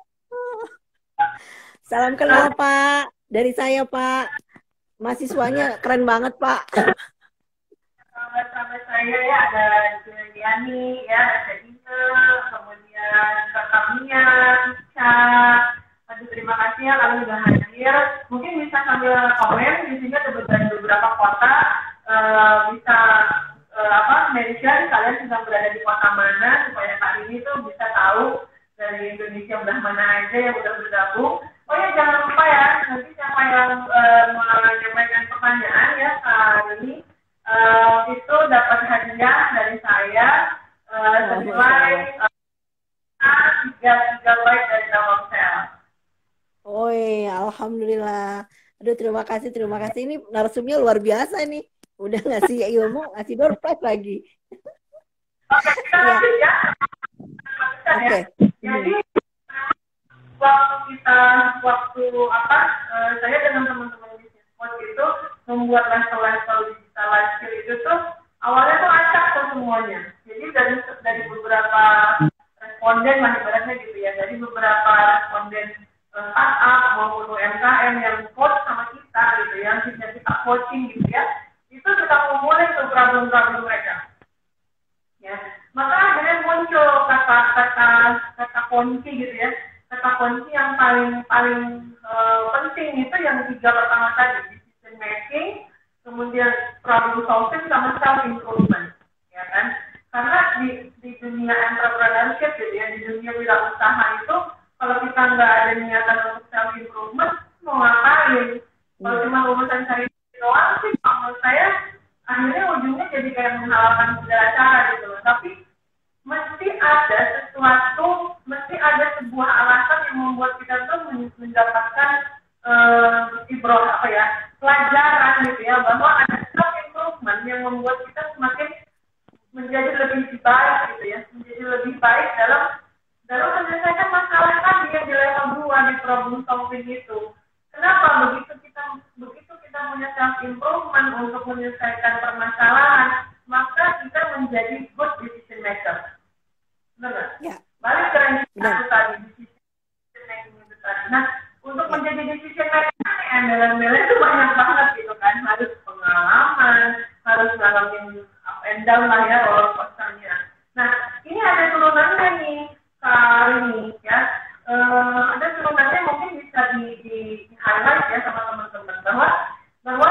Salam kenal Pak. Dari saya Pak. Mahasiswanya keren banget Pak. Sahabat-sahabat saya ya ada Juliani ya, ada Ina, kemudian Kak Mia, Ica. Aduh, terima kasih ya kalau sudah hadir. Mungkin bisa sambil komen di sini ada beberapa kota, bisa mention kalian sedang berada di kota mana supaya Kak ini tuh bisa tahu dari Indonesia udah mana aja yang udah bergabung. Oh ya jangan lupa ya nanti siapa yang menyampaikan pertanyaan ya Kak ini itu dapat hadiah dari saya senilai 3 GB dari Telkomsel. Oh iya, alhamdulillah. Aduh terima kasih. Ini narsumnya luar biasa nih. Udah ngasih ilmu, ngasih door prize lagi. Oke, kita lanjut ya. Oke. Jadi saya dengan teman-teman di Sismos itu membuat level-level digital life skill itu tuh awalnya tuh acak tuh semuanya. Jadi dari beberapa responden lah ibaratnya gitu ya, dari beberapa responden startup maupun UMKM yang coach sama kita gitu ya, kita coaching gitu ya, itu kita kumpulin tuh problem-problem mereka. Ya, maka akhirnya muncul kata kunci gitu ya, kata kunci yang paling penting itu yang 3 pertama tadi, decision making, kemudian problem solving sama self improvement, ya kan? Karena di dunia entrepreneurship gitu ya, di dunia wirausaha itu kalau kita nggak ada niatan untuk self improvement mau ngapain? Kalau cuma urusan cari doang sih, menurut saya akhirnya ujungnya jadi kayak menghalalkan segala cara gitu loh. Tapi mesti ada sesuatu, mesti ada sebuah alasan yang membuat kita tuh mendapatkan pelajaran gitu ya, bahwa ada self improvement yang membuat kita semakin menjadi lebih baik gitu ya, menjadi lebih baik dalam menyelesaikan masalah tadi yang di level 2 di problem solving itu. Kenapa begitu kita punya self improvement untuk menyelesaikan permasalahan, maka kita menjadi good decision maker. Benar? Ya. Balik ke yang tadi decision making itu tadi. Nah, untuk menjadi decision maker embel-embelnya itu banyak banget gitu kan, harus pengalaman, harus ngalamin up and down lah ya roller coasternya. Nah, ini ada turunannya nih Kak ini ya. Ada turunannya mungkin bisa di highlight ya sama teman-teman bahwa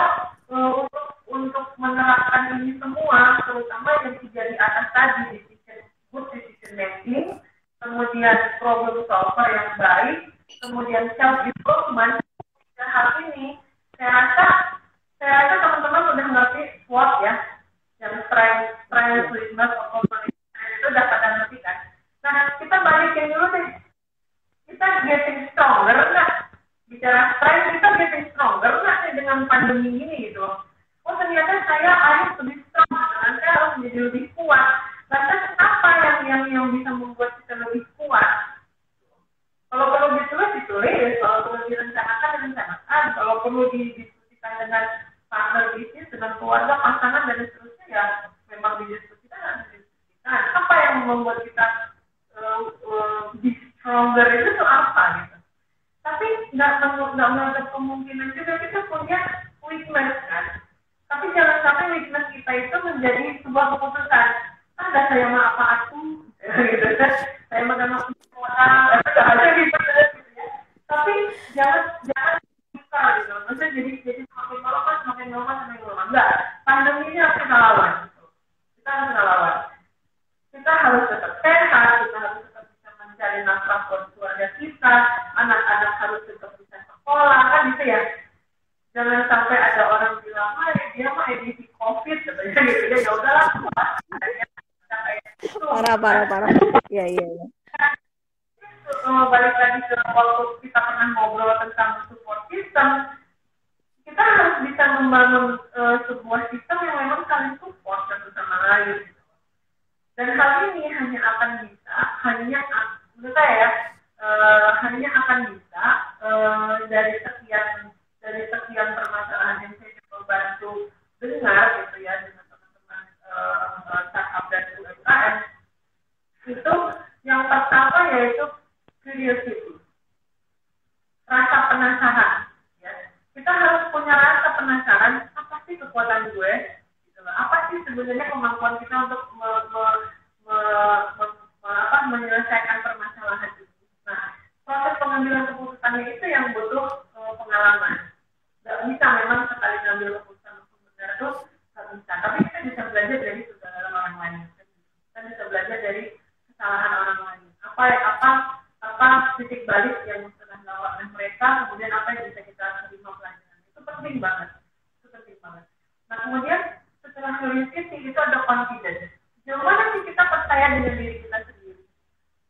untuk menerapkan ini semua, terutama yang 3 di atas tadi, good decision making, kemudian problem solver yang baik, kemudian self improvement, 3 hal ini saya rasa teman-teman sudah ngerti SWOT ya, yang strength, weakness, opportunity itu udah pada ngerti kan. Nah, kita balikin dulu deh. Kita getting stronger nggak? Bicara strength, kita getting stronger nggak sih dengan pandemi ini gitu? Oh ternyata saya harus lebih strong, saya harus menjadi lebih kuat. Lantas apa yang bisa membuat kita lebih kuat? Kalau perlu ditulis, kalau perlu direncanakan, kalau perlu didiskusikan dengan partner bisnis, dengan keluarga, pasangan dan seterusnya ya memang didiskusikan. Apa yang membuat kita be stronger itu tuh apa gitu? Tapi nggak menutup kemungkinan juga kita punya weakness kan. Tapi jangan sampai weakness kita itu menjadi sebuah keputusan. Ada saya mah apa aku, gitu kan? Saya mah nggak orang, ada gitu ya. Tapi jangan bisa gitu. Maksudnya jadi semakin melemah. Enggak. Pandemi ini harus kita lawan. Kita harus lawan. Kita harus tetap sehat. Kita harus tetap bisa mencari nafkah buat keluarga kita. Anak-anak harus tetap bisa sekolah kan gitu ya. Jangan sampai ada orang bilang, dia mah edisi COVID katanya gitu ya. Ya udahlah. Parah. Iya. Balik lagi ke waktu kita pernah ngobrol tentang support system, kita harus bisa membangun sebuah sistem yang memang saling support satu sama lain. Dan hal ini hanya akan bisa, menurut saya ya, hanya akan bisa dari sekian permasalahan yang saya coba bantu dengar gitu ya dengan teman-teman startup dan UMKM. Itu yang pertama yaitu curiosity, rasa penasaran. Ya. Kita harus punya rasa penasaran, apa sih kekuatan gue? Gitu. Apa sih sebenarnya kemampuan kita untuk menyelesaikan permasalahan itu? Nah, proses pengambilan keputusannya itu yang butuh pengalaman. Gak bisa memang sekali ngambil keputusan benar itu gak bisa. Tapi kita bisa belajar dari kegagalan orang lain. Kita bisa belajar dari kesalahan orang lain. Apa titik balik yang sudah dilakukan mereka, kemudian apa yang bisa kita terima pelajaran. Itu penting banget. Nah kemudian setelah curiosity itu ada confidence. Gimana sih kita percaya dengan diri kita sendiri?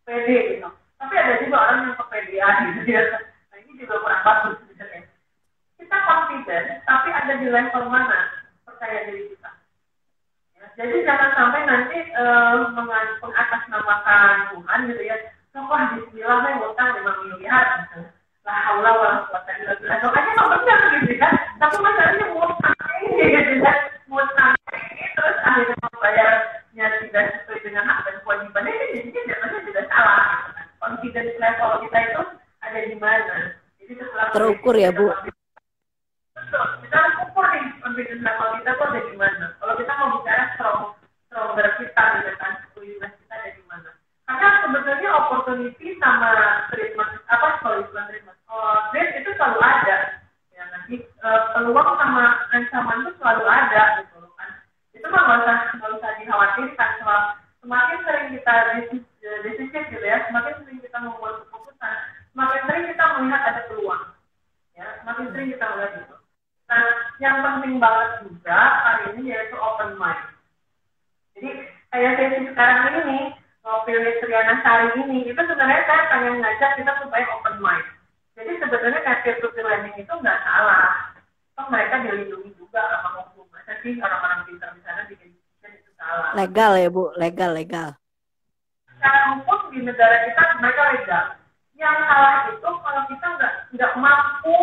Pede gitu. Tapi ada juga orang yang kepedean gitu ya. Nah ini juga kurang bagus sebenarnya. Kita confident, tapi ada di level mana percaya diri kita. Ya, jadi jangan sampai nanti mengatasnamakan Tuhan gitu ya. Wah, bismillah saya ngutang 5 miliar gitu. La haula wala quwata illa billah. Makanya nggak benar gitu kan. Tapi masalahnya ngutang ini gitu kan. Ngutang ini terus akhirnya membayarnya tidak sesuai dengan hak dan kewajibannya, jadi jatuhnya juga salah gitu kan. Confidence level kita itu ada di mana? Jadi setelah terukur ya Bu. Betul, kita harus ukur nih confidence level kita tuh ada di mana. Kalau kita mau bicara stronger kita gitu kan, kualitas kita ada di mana. Karena sebetulnya opportunity sama treatment itu selalu ada. Ya, nanti peluang sama ancaman itu selalu ada gitu kan. Itu mah nggak usah dikhawatirkan. Semakin sering kita decision gitu ya, semakin sering kita membuat keputusan, semakin sering kita melihat ada peluang. Ya, semakin sering kita melihat itu. Nah, yang penting banget juga hari ini yaitu open mind. Jadi kayak sesi sekarang ini, Ngopi with Triana Sari ini, itu sebenarnya saya pengen ngajak kita supaya open mind. Jadi sebenarnya peer-to-peer lending itu nggak salah. Toh mereka dilindungi juga sama hukum. Masa sih orang-orang pintar di sana bikin itu salah. Legal ya Bu, legal. Secara hukum di negara kita mereka legal. Yang salah itu kalau kita nggak mampu,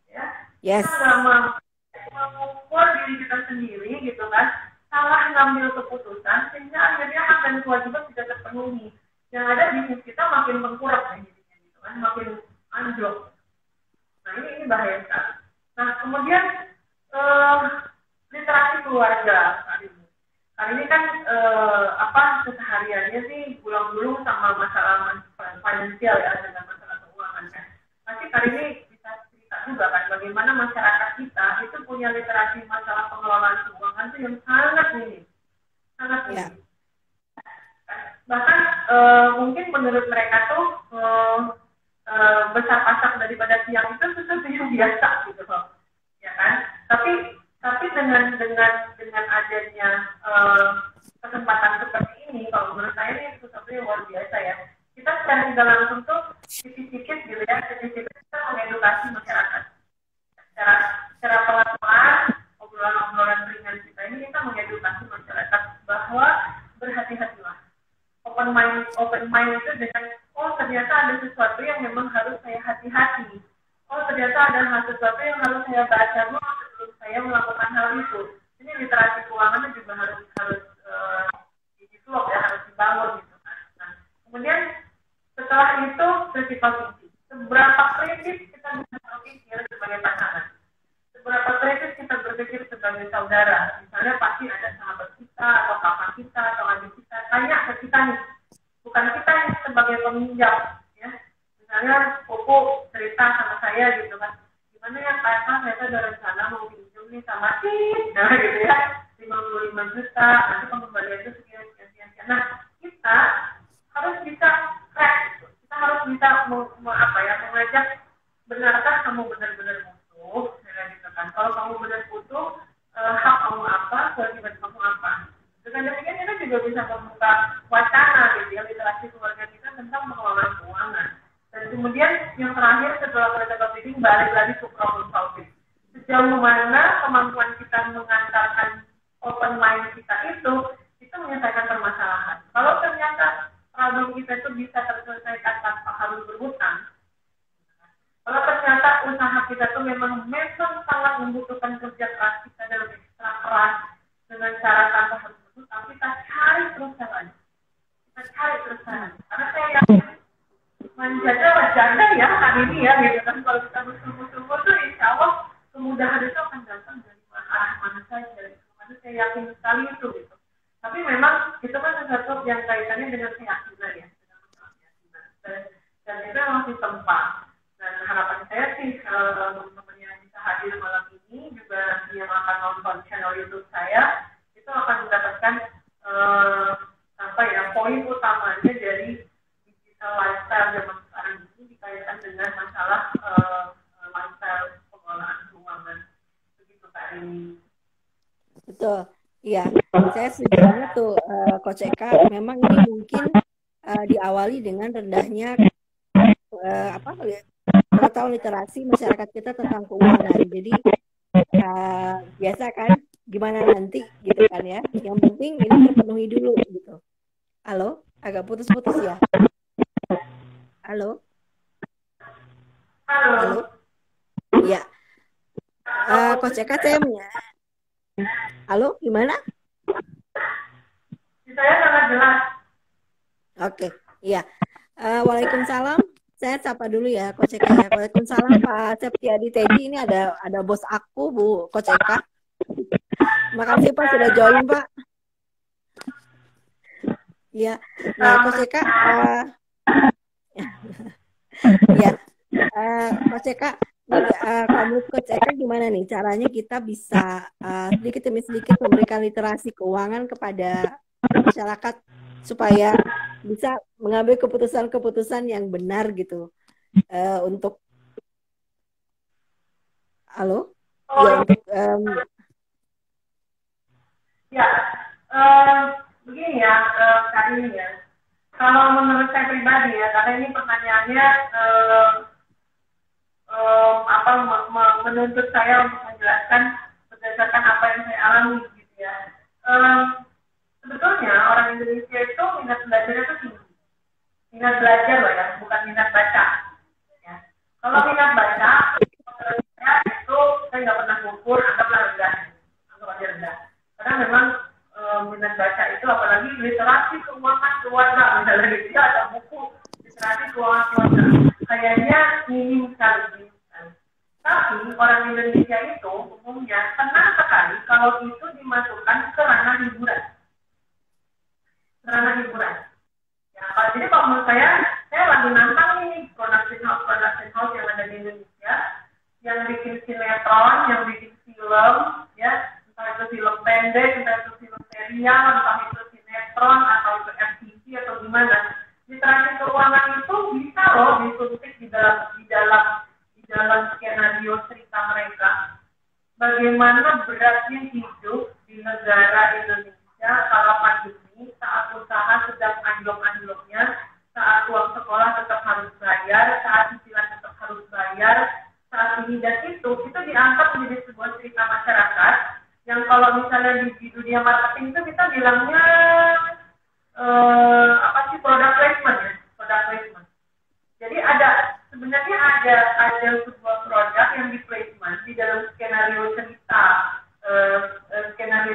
ya, yes. Kita nggak mampu mengukur diri kita sendiri gitu kan. Salah ngambil keputusan sehingga akhirnya hak dan kewajiban tidak terpenuhi. Yang ada bisnis kita makin berkurang gitu kan, makin anjlok. Nah ini bahaya sekali. Nah kemudian literasi keluarga kali ini kan kesehariannya sih gulung-gulung sama masalah finansial ya, dengan masalah keuangan kan. Nanti kali ini bisa cerita juga kan bagaimana masyarakat kita itu punya literasi masalah pengelolaan keuangan itu yang sangat minim. Yeah. Bahkan mungkin menurut mereka tuh besar pasak daripada tiang itu sesuatu yang biasa gitu loh, ya kan? Tapi dengan adanya kesempatan seperti ini, kalau menurut saya ini sesuatu yang luar biasa ya. Kita secara tidak langsung tuh sedikit-sedikit literasi masyarakat. Secara pelan-pelan, obrolan-obrolan ringan kita ini kita mengedukasi masyarakat bahwa berhati-hatilah. Open mind itu dengan ternyata ada sesuatu yang memang harus saya hati-hati. Ternyata ada sesuatu yang harus saya baca dulu sebelum saya melakukan hal itu. Ini literasi keuangannya juga harus develop ya, harus dibangun gitu kan. Nah, kemudian setelah itu bersifat fungsi. Seberapa kritis kita bisa berpikir sebagai pasangan? Seberapa kritis kita berpikir sebagai saudara? Misalnya pasti ada sahabat kita atau kakak kita atau adik kita tanya ke kita nih, bukan kita yang sebagai peminjam ya. Misalnya Popo cerita sama saya gitu kan, gimana ya Kak, saya ada rencana mau pinjam nih sama nah gitu ya, 55 juta, nanti pengembalian itu sekian. Nah, kita harus bisa crack, kita harus bisa mengajak, benarkah kamu benar-benar butuh, gitu kan. Kalau kamu benar butuh, hak kamu apa, kewajiban kamu apa. Dengan demikian kita juga bisa membuka wacana gitu ya, literasi keluarga kita tentang pengelolaan keuangan. Dan kemudian yang terakhir setelah critical thinking balik lagi ke problem solving. Sejauh mana kemampuan kita mengantarkan open mind kita itu menyelesaikan permasalahan. Kalau ternyata problem kita itu bisa terselesaikan tanpa harus berhutang. Kalau ternyata usaha kita itu memang sangat membutuhkan kerja keras kita dalam ekstra keras dengan cara tanpa harus berhutang, kita cari terus caranya. Karena saya yakin manjanya wajahnya ya hari ini ya gitu kan, kalau kita bersungguh-sungguh tuh insya Allah kemudahan itu akan datang dari arah mana saja. Saya yakin sekali itu gitu. Tapi memang itu kan sesuatu yang kaitannya dengan keyakinan ya, dan itu masih tempat. Dan harapan saya sih teman-teman yang bisa hadir malam ini juga yang akan nonton channel YouTube saya itu akan mendapatkan poin utamanya dari digital lifestyle zaman sekarang ini dikaitkan dengan masalah lifestyle pengelolaan keuangan. Begitu Kak Rini. Betul. Iya, saya setuju banget tuh, Coach Eka. Memang ini mungkin diawali dengan rendahnya pengetahuan literasi masyarakat kita tentang keuangan. Jadi biasa kan, gimana nanti gitu kan ya. Yang penting ini terpenuhi dulu gitu. Halo, agak putus-putus ya. Halo. Iya. Coach Eka, saya halo, gimana? Saya sangat jelas. Oke, iya. Waalaikumsalam. Saya sapa dulu ya, Coach Eka. Waalaikumsalam Pak Septiadi Teddy. Ini ada bos aku, Bu Coach Eka. Makasih Pak sudah join Pak. Iya. Nah, Coach Eka. Ya, Coach Eka. Kamu Coach Eka gimana nih caranya kita bisa sedikit demi sedikit memberikan literasi keuangan kepada masyarakat supaya bisa mengambil keputusan-keputusan yang benar gitu untuk begini ya Kak ini ya, kalau menurut saya pribadi ya, karena ini pertanyaannya menuntut saya untuk menjelaskan berdasarkan apa yang saya alami gitu ya. Sebetulnya orang Indonesia itu minat belajar itu tinggi. Minat belajar loh ya, bukan minat baca. Ya. Kalau minat baca, saya itu saya nggak pernah ngukur, anggaplah rendah. Anggap aja rendah. Karena memang minat baca itu apalagi literasi keuangan keluarga, misalnya gitu ya, atau buku literasi keuangan keluarga. Kayaknya minim sekali. Tapi orang Indonesia itu umumnya senang sekali kalau itu dimasukkan ke ranah hiburan. Ya, jadi kalau menurut saya lagi nantang nih production house yang ada di Indonesia, yang bikin sinetron, yang bikin film, ya, entah itu film pendek, entah itu film serial, entah itu sinetron atau itu FTV atau gimana. Literasi keuangan itu bisa loh disuntik di dalam skenario cerita mereka. Bagaimana beratnya hidup di negara Indonesia kalau pandemi, saat usaha sedang anjlok-anjloknya, saat uang sekolah tetap harus bayar, saat cicilan tetap harus bayar, saat ini dan itu diangkat menjadi sebuah cerita masyarakat yang kalau misalnya di dunia marketing itu kita bilangnya apa sih, product placement ya, product placement. Jadi sebenarnya ada sebuah produk yang di placement di dalam skenario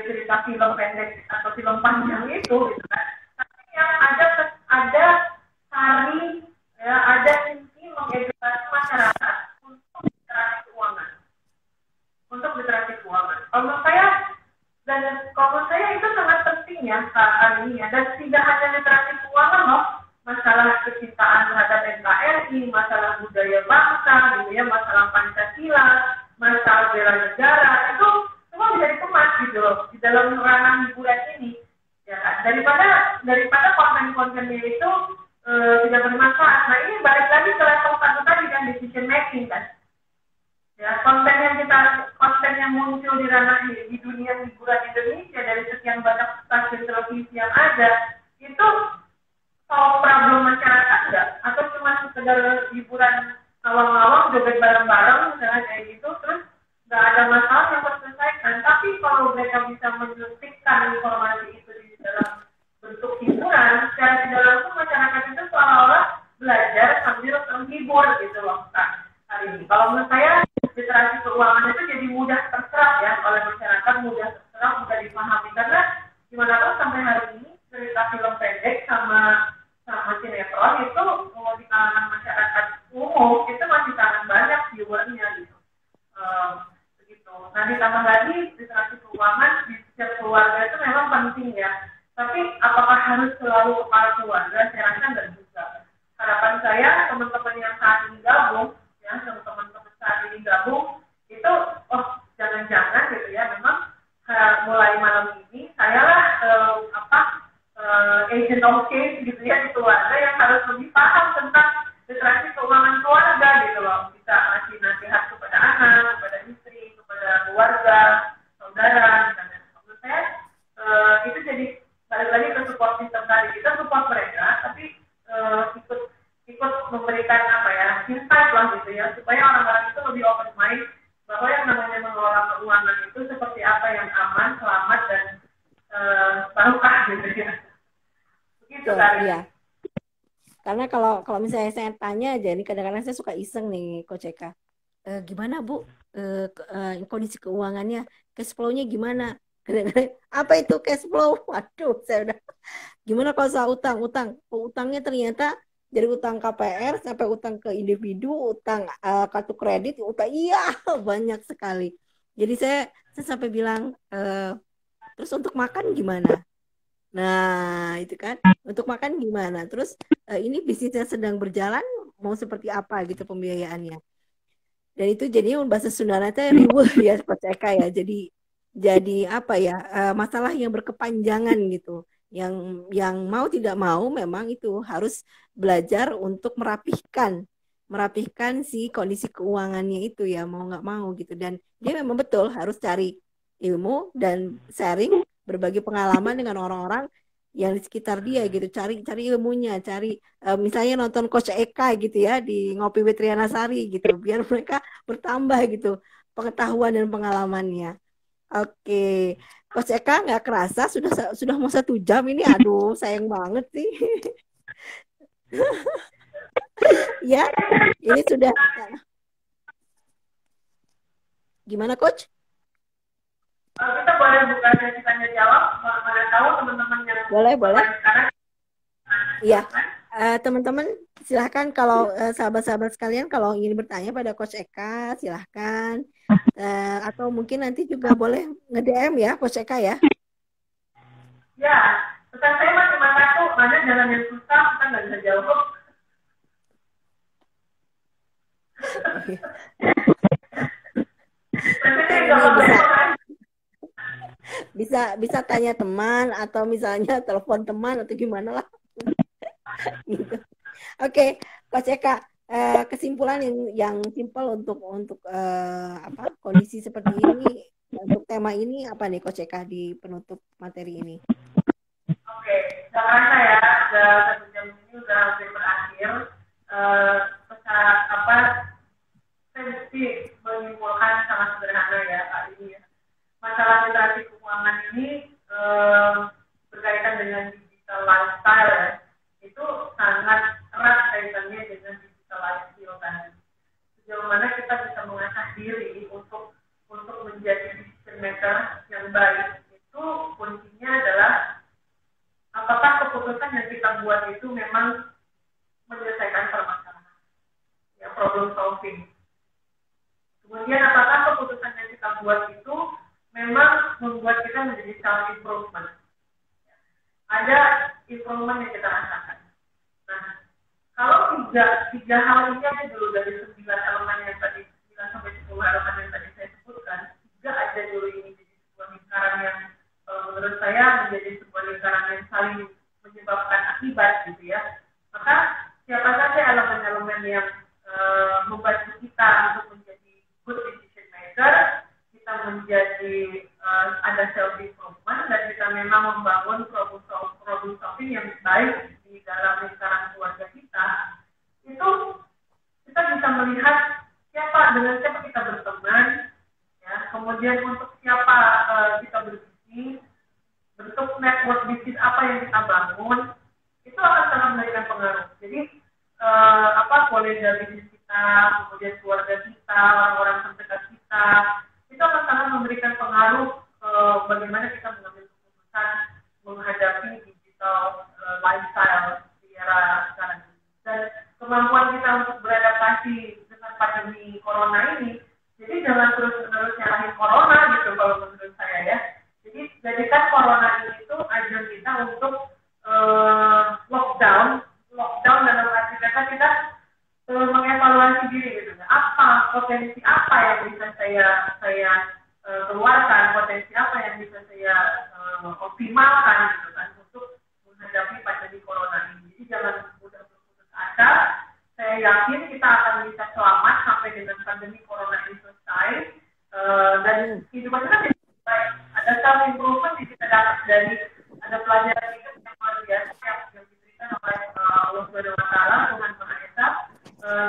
cerita film pendek atau film panjang itu gitu kan. Tapi yang ada hari ya, ada inti mengedukasi masyarakat untuk literasi keuangan. Untuk literasi keuangan. Kalau menurut saya itu sangat penting ya saat ini ya. Dan tidak hanya literasi keuangan loh, masalah kecintaan terhadap NKRI, masalah budaya bangsa, gitu ya, masalah Pancasila, masalah bela negara, itu semua bisa dikemas gitu loh di dalam ranah hiburan ini. Ya, daripada konten-kontennya itu tidak bermanfaat. Nah ini balik lagi ke level satu tadi kan, decision making kan. Ya, konten yang muncul di ranah di dunia hiburan Indonesia dari sekian banyak stasiun televisi yang ada itu solve problem masyarakat nggak? Atau cuma sekedar hiburan awang-awang joget bareng-bareng misalnya kayak gitu, terus nggak ada masalah yang terselesaikan. Tapi kalau mereka bisa menyuntikkan informasi itu di dalam bentuk hiburan, secara tidak langsung masyarakat itu seolah-olah belajar sambil terhibur gitu loh kan hari ini. Kalau menurut saya literasi keuangan itu jadi mudah terserap ya oleh masyarakat, mudah terserap, mudah dipahami karena gimana pun sampai hari ini cerita film pendek sama sinetron itu di kalangan masyarakat umum itu masih sangat banyak viewernya gitu. Begitu. Nah ditambah lagi literasi keuangan di setiap keluarga itu memang penting ya. Tapi apakah harus selalu kepala keluarga? Saya rasa enggak juga. Harapan saya teman-teman yang saat ini gabung ya, teman-teman saat ini gabung itu jangan-jangan gitu ya, memang mulai malam ini sayalah agent of change gitu ya di keluarga yang harus lebih paham tentang literasi keuangan keluarga gitu loh, bisa ngasih nasihat kepada anak, kepada istri, kepada keluarga, saudara misalnya. Menurut saya itu jadi balik lagi ke support system tadi, kita support mereka tapi ikut memberikan insight lah gitu ya, supaya orang-orang itu lebih open mind bahwa yang namanya mengelola keuangan itu seperti apa yang aman, selamat dan barokah gitu ya. Begitu kan? Iya. Karena kalau misalnya saya tanya aja nih, kadang-kadang saya suka iseng nih Coach Eka. Gimana Bu kondisi keuangannya, cash flow-nya gimana? Apa itu cash flow? Waduh, saya udah gimana kalau soal utangnya ternyata dari utang KPR sampai utang ke individu, utang kartu kredit, utang banyak sekali. Jadi saya sampai bilang terus untuk makan gimana? Nah, itu kan untuk makan gimana? Terus ini bisnisnya sedang berjalan mau seperti apa gitu pembiayaannya. Dan itu jadinya bahasa Sundanya itu riweuh ya Coach Eka ya. Jadi apa ya? Masalah yang berkepanjangan gitu. Yang mau tidak mau memang itu harus belajar untuk merapihkan si kondisi keuangannya itu ya, mau nggak mau gitu. Dan dia memang betul harus cari ilmu dan sharing, berbagi pengalaman dengan orang-orang yang di sekitar dia gitu, cari ilmunya, misalnya nonton Coach Eka gitu ya di Ngopi with Riana Sari gitu, biar mereka bertambah gitu pengetahuan dan pengalamannya. Oke, Coach Eka nggak kerasa sudah mau 1 jam ini, aduh sayang banget sih. Ya, ini sudah. Gimana Coach? Kita boleh buka sesi tanya jawab, mana tahu teman-teman yang boleh. Sekarang. Iya, teman-teman silahkan kalau sahabat-sahabat sekalian kalau ingin bertanya pada Coach Eka silahkan, atau mungkin nanti juga boleh nge-DM ya Coach Eka ya. Ya, pesan saya masih satu, mana jalan yang susah kita nggak bisa jawab. Bisa tanya teman atau misalnya telepon teman atau gimana lah. Gitu. Oke, Coach Eka, kesimpulan yang simpel untuk kondisi seperti ini, untuk tema ini apa nih Coach Eka di penutup materi ini? Oke, nggak kerasa ya, udah 1 jam ini udah hampir berakhir. saya mesti menyimpulkan sangat sederhana ya Pak ini ya. Masalah literasi keuangan ini berkaitan dengan digital lifestyle ya. Itu sangat erat kaitannya dengan digital lifestyle tadi. Sejauh mana kita bisa mengasah diri untuk menjadi decision maker yang baik, itu kuncinya adalah apakah keputusan yang kita buat itu memang menyelesaikan permasalahan, ya problem solving. Kemudian apakah keputusan yang kita buat itu memang membuat kita menjadi self improvement. Ada improvement yang kita rasakan. Nah, kalau tiga hal ini aja dulu dari 9 elemen yang tadi, 9 sampai 10 elemen yang tadi saya sebutkan, 3 aja dulu ini jadi sebuah lingkaran yang menurut saya menjadi sebuah lingkaran yang saling menyebabkan akibat gitu ya. Maka siapa saja elemen-elemen yang membantu kita untuk menjadi good decision maker, kita menjadi ada self improvement dan kita memang membangun problem solving yang baik di dalam lingkaran keluarga kita, itu kita bisa melihat dengan siapa kita berteman, ya, kemudian untuk siapa kita berbisnis, bentuk network bisnis apa yang kita bangun, itu akan sangat memberikan pengaruh. Jadi kolega bisnis kita, kemudian keluarga kita, orang-orang terdekat kita, itu akan sangat memberikan pengaruh bagaimana kita mengambil keputusan menghadapi digital lifestyle di era sekarang ini. Dan kemampuan kita untuk beradaptasi dengan pandemi corona ini, jadi jangan terus-menerus nyalahin corona gitu kalau menurut saya ya. Jadi jadikan corona ini itu ajang kita untuk lockdown dalam arti kata kita mengevaluasi diri gitu. Apa potensi apa yang bisa saya keluarkan, potensi apa yang bisa saya optimalkan gitu kan untuk menghadapi pandemi corona ini. Jadi jangan mudah berputus asa. Saya yakin kita akan bisa selamat sampai dengan pandemi corona ini selesai dan kehidupan kita bisa baik. Ada self improvement yang kita dapat dari ada pelajaran hidup yang luar biasa yang diberikan oleh Allah Subhanahu Wa Taala, Tuhan Maha Esa,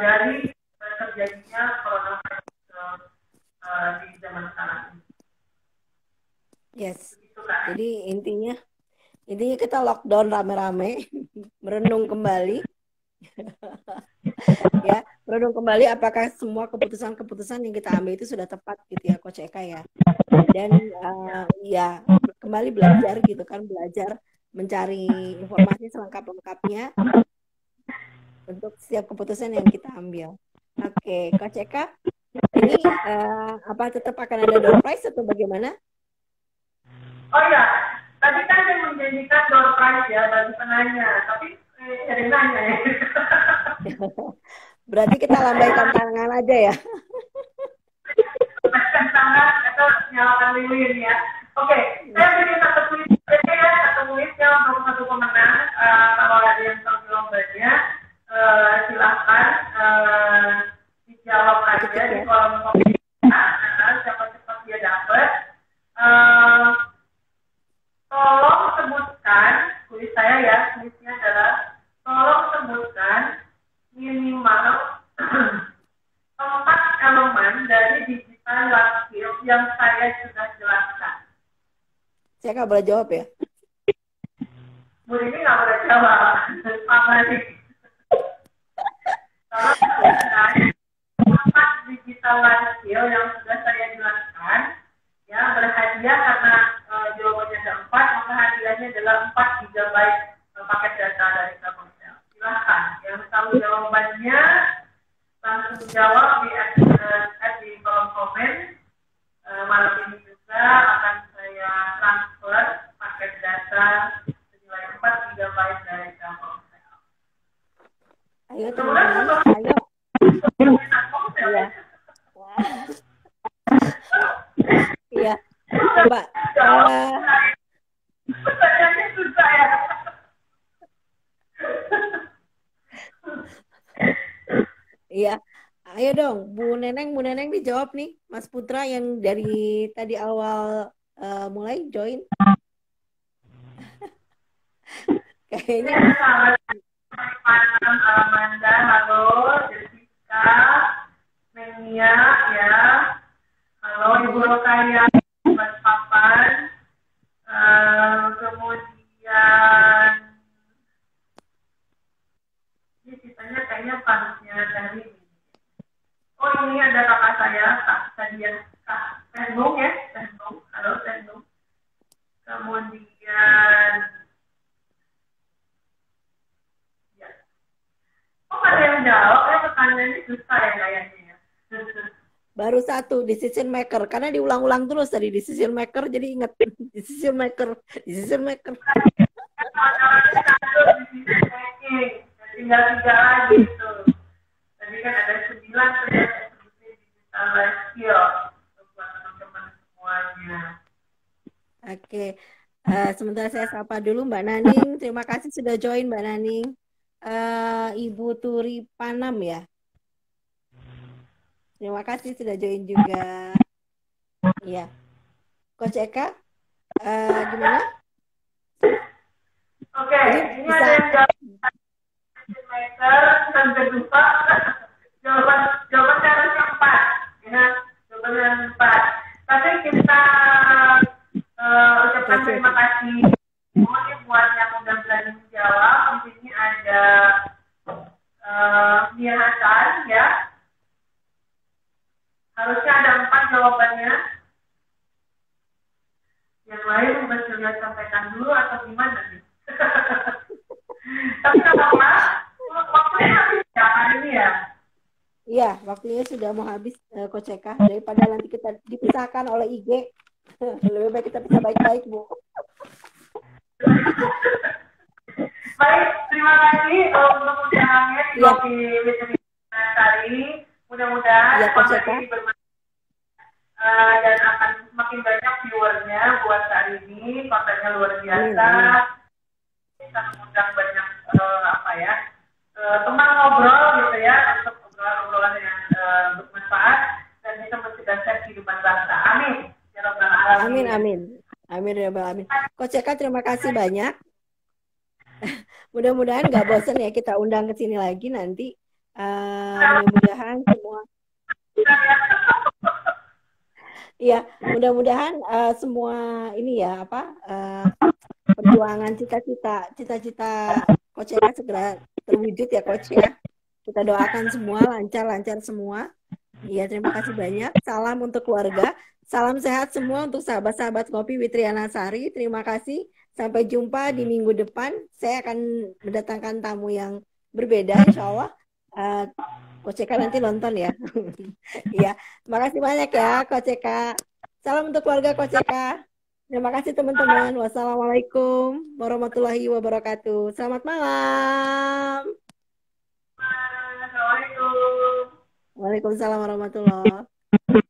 dari terjadinya coronavirus di zaman sekarang ini. Yes. Jadi intinya kita lockdown rame-rame, merenung kembali. Ya, merenung kembali apakah semua keputusan-keputusan yang kita ambil itu sudah tepat gitu ya Coach Eka ya. Dan ya kembali belajar gitu kan, belajar mencari informasi selengkap-lengkapnya untuk setiap keputusan yang kita ambil. Oke, Coach Eka, ini apa tetap akan ada door prize atau bagaimana? Oh iya, tadi kan saya menjanjikan door prize ya bagi penanya, tapi ada nanya ya. Berarti kita lambaikan tangan aja ya. Lambaikan tangan atau nyalakan lilin ya. Oke, saya beri satu kuis saja ya, satu kuisnya untuk satu pemenang. Kalau ada yang tahu jawabannya, silahkan dijawab aja di kolom komentar. Siapa cepat dia dapat. Tolong sebutkan, kuis saya ya, kuisnya adalah tolong sebutkan minimal 4 elemen dari digital life skill yang saya sudah jelaskan. Saya nggak boleh jawab ya? Bu ini nggak boleh jawab. Apa sih? Tolong sebutkan 4 digital life skill yang sudah saya jelaskan. Ya, berhadiah karena jawabannya ada 4, maka hadiahnya adalah 4 GB paket data dari Telkomsel. Silahkan, yang tahu jawabannya langsung jawab di kolom komen. Malam ini juga akan saya transfer paket data senilai 4 GB dari Telkomsel. Ayo teman-teman, ayo. Iya. Iya, coba. Pertanyaannya susah ya. Iya, ayo dong, Bu Neneng dijawab nih, Mas Putra yang dari tadi awal mulai join. Kayaknya. Selamat malam Amanda, halo Jessica, Nia ya. Halo Ibu Rokaya, Mas Papan. Kemudian ini ceritanya kayaknya panasnya dari oh ini ada kakak saya Kak Sadia Kak Tendung ya Tendung halo Tendung kemudian ya oh ada yang jawab pertanyaannya susah ya kayaknya ya. Baru satu, decision maker. Karena diulang-ulang terus tadi decision maker, jadi ingat decision maker, decision maker. Tinggal 3 lagi itu. Tadi kan ada 9 digital life skill buat teman-teman semuanya. Oke, sementara saya sapa dulu Mbak Naning. Terima kasih sudah join Mbak Naning. Ibu Turi Panam ya. Terima kasih sudah join juga. Iya. Coach Eka, gimana? Oke, ini ada yang jawab maker sampai lupa jawabannya harus yang 4 ya, jawabannya yang 4. Tapi kita ucapkan terima kasih semuanya buat yang udah berani menjawab. Di sini ada Nia Hasan ya. Harusnya ada 4 jawabannya. Yang lain mesti lihat sampaikan dulu atau gimana nih? Tapi nggak apa-apa, waktunya habis ya hari ini ya. Iya, waktunya sudah mau habis, Coach Eka. Daripada nanti kita dipisahkan oleh IG, lebih baik kita bisa baik-baik, Bu. Baik, terima kasih untuk undangannya di Kopi Veterina Sari. Mudah-mudahan ini bermanfaat dan akan semakin banyak viewernya buat hari ini. Kontennya luar biasa. Kita mengundang banyak teman ngobrol gitu ya, untuk obrolan yang bermanfaat dan bisa mencerdaskan kehidupan bangsa. Amin. Ya Rabbal Alamin. Amin, amin. Amin ya Rabbal Alamin. Coach Eka, terima kasih banyak. Mudah-mudahan nggak bosan ya kita undang ke sini lagi nanti. Mudah-mudahan semua. Iya, mudah-mudahan semua ini ya perjuangan cita-cita Coach Eka segera terwujud ya Coach ya. Kita doakan semua lancar-lancar semua. Iya, terima kasih banyak. Salam untuk keluarga. Salam sehat semua untuk sahabat-sahabat Ngopi with Riana Sari. Terima kasih. Sampai jumpa di minggu depan. Saya akan mendatangkan tamu yang berbeda insya Allah. Coach Eka nanti nonton ya. Iya, terima kasih banyak ya Coach Eka. Salam untuk keluarga Coach Eka. Terima kasih teman-teman. Wassalamualaikum warahmatullahi wabarakatuh. Selamat malam. Assalamualaikum. Waalaikumsalam warahmatullahi wabarakatuh.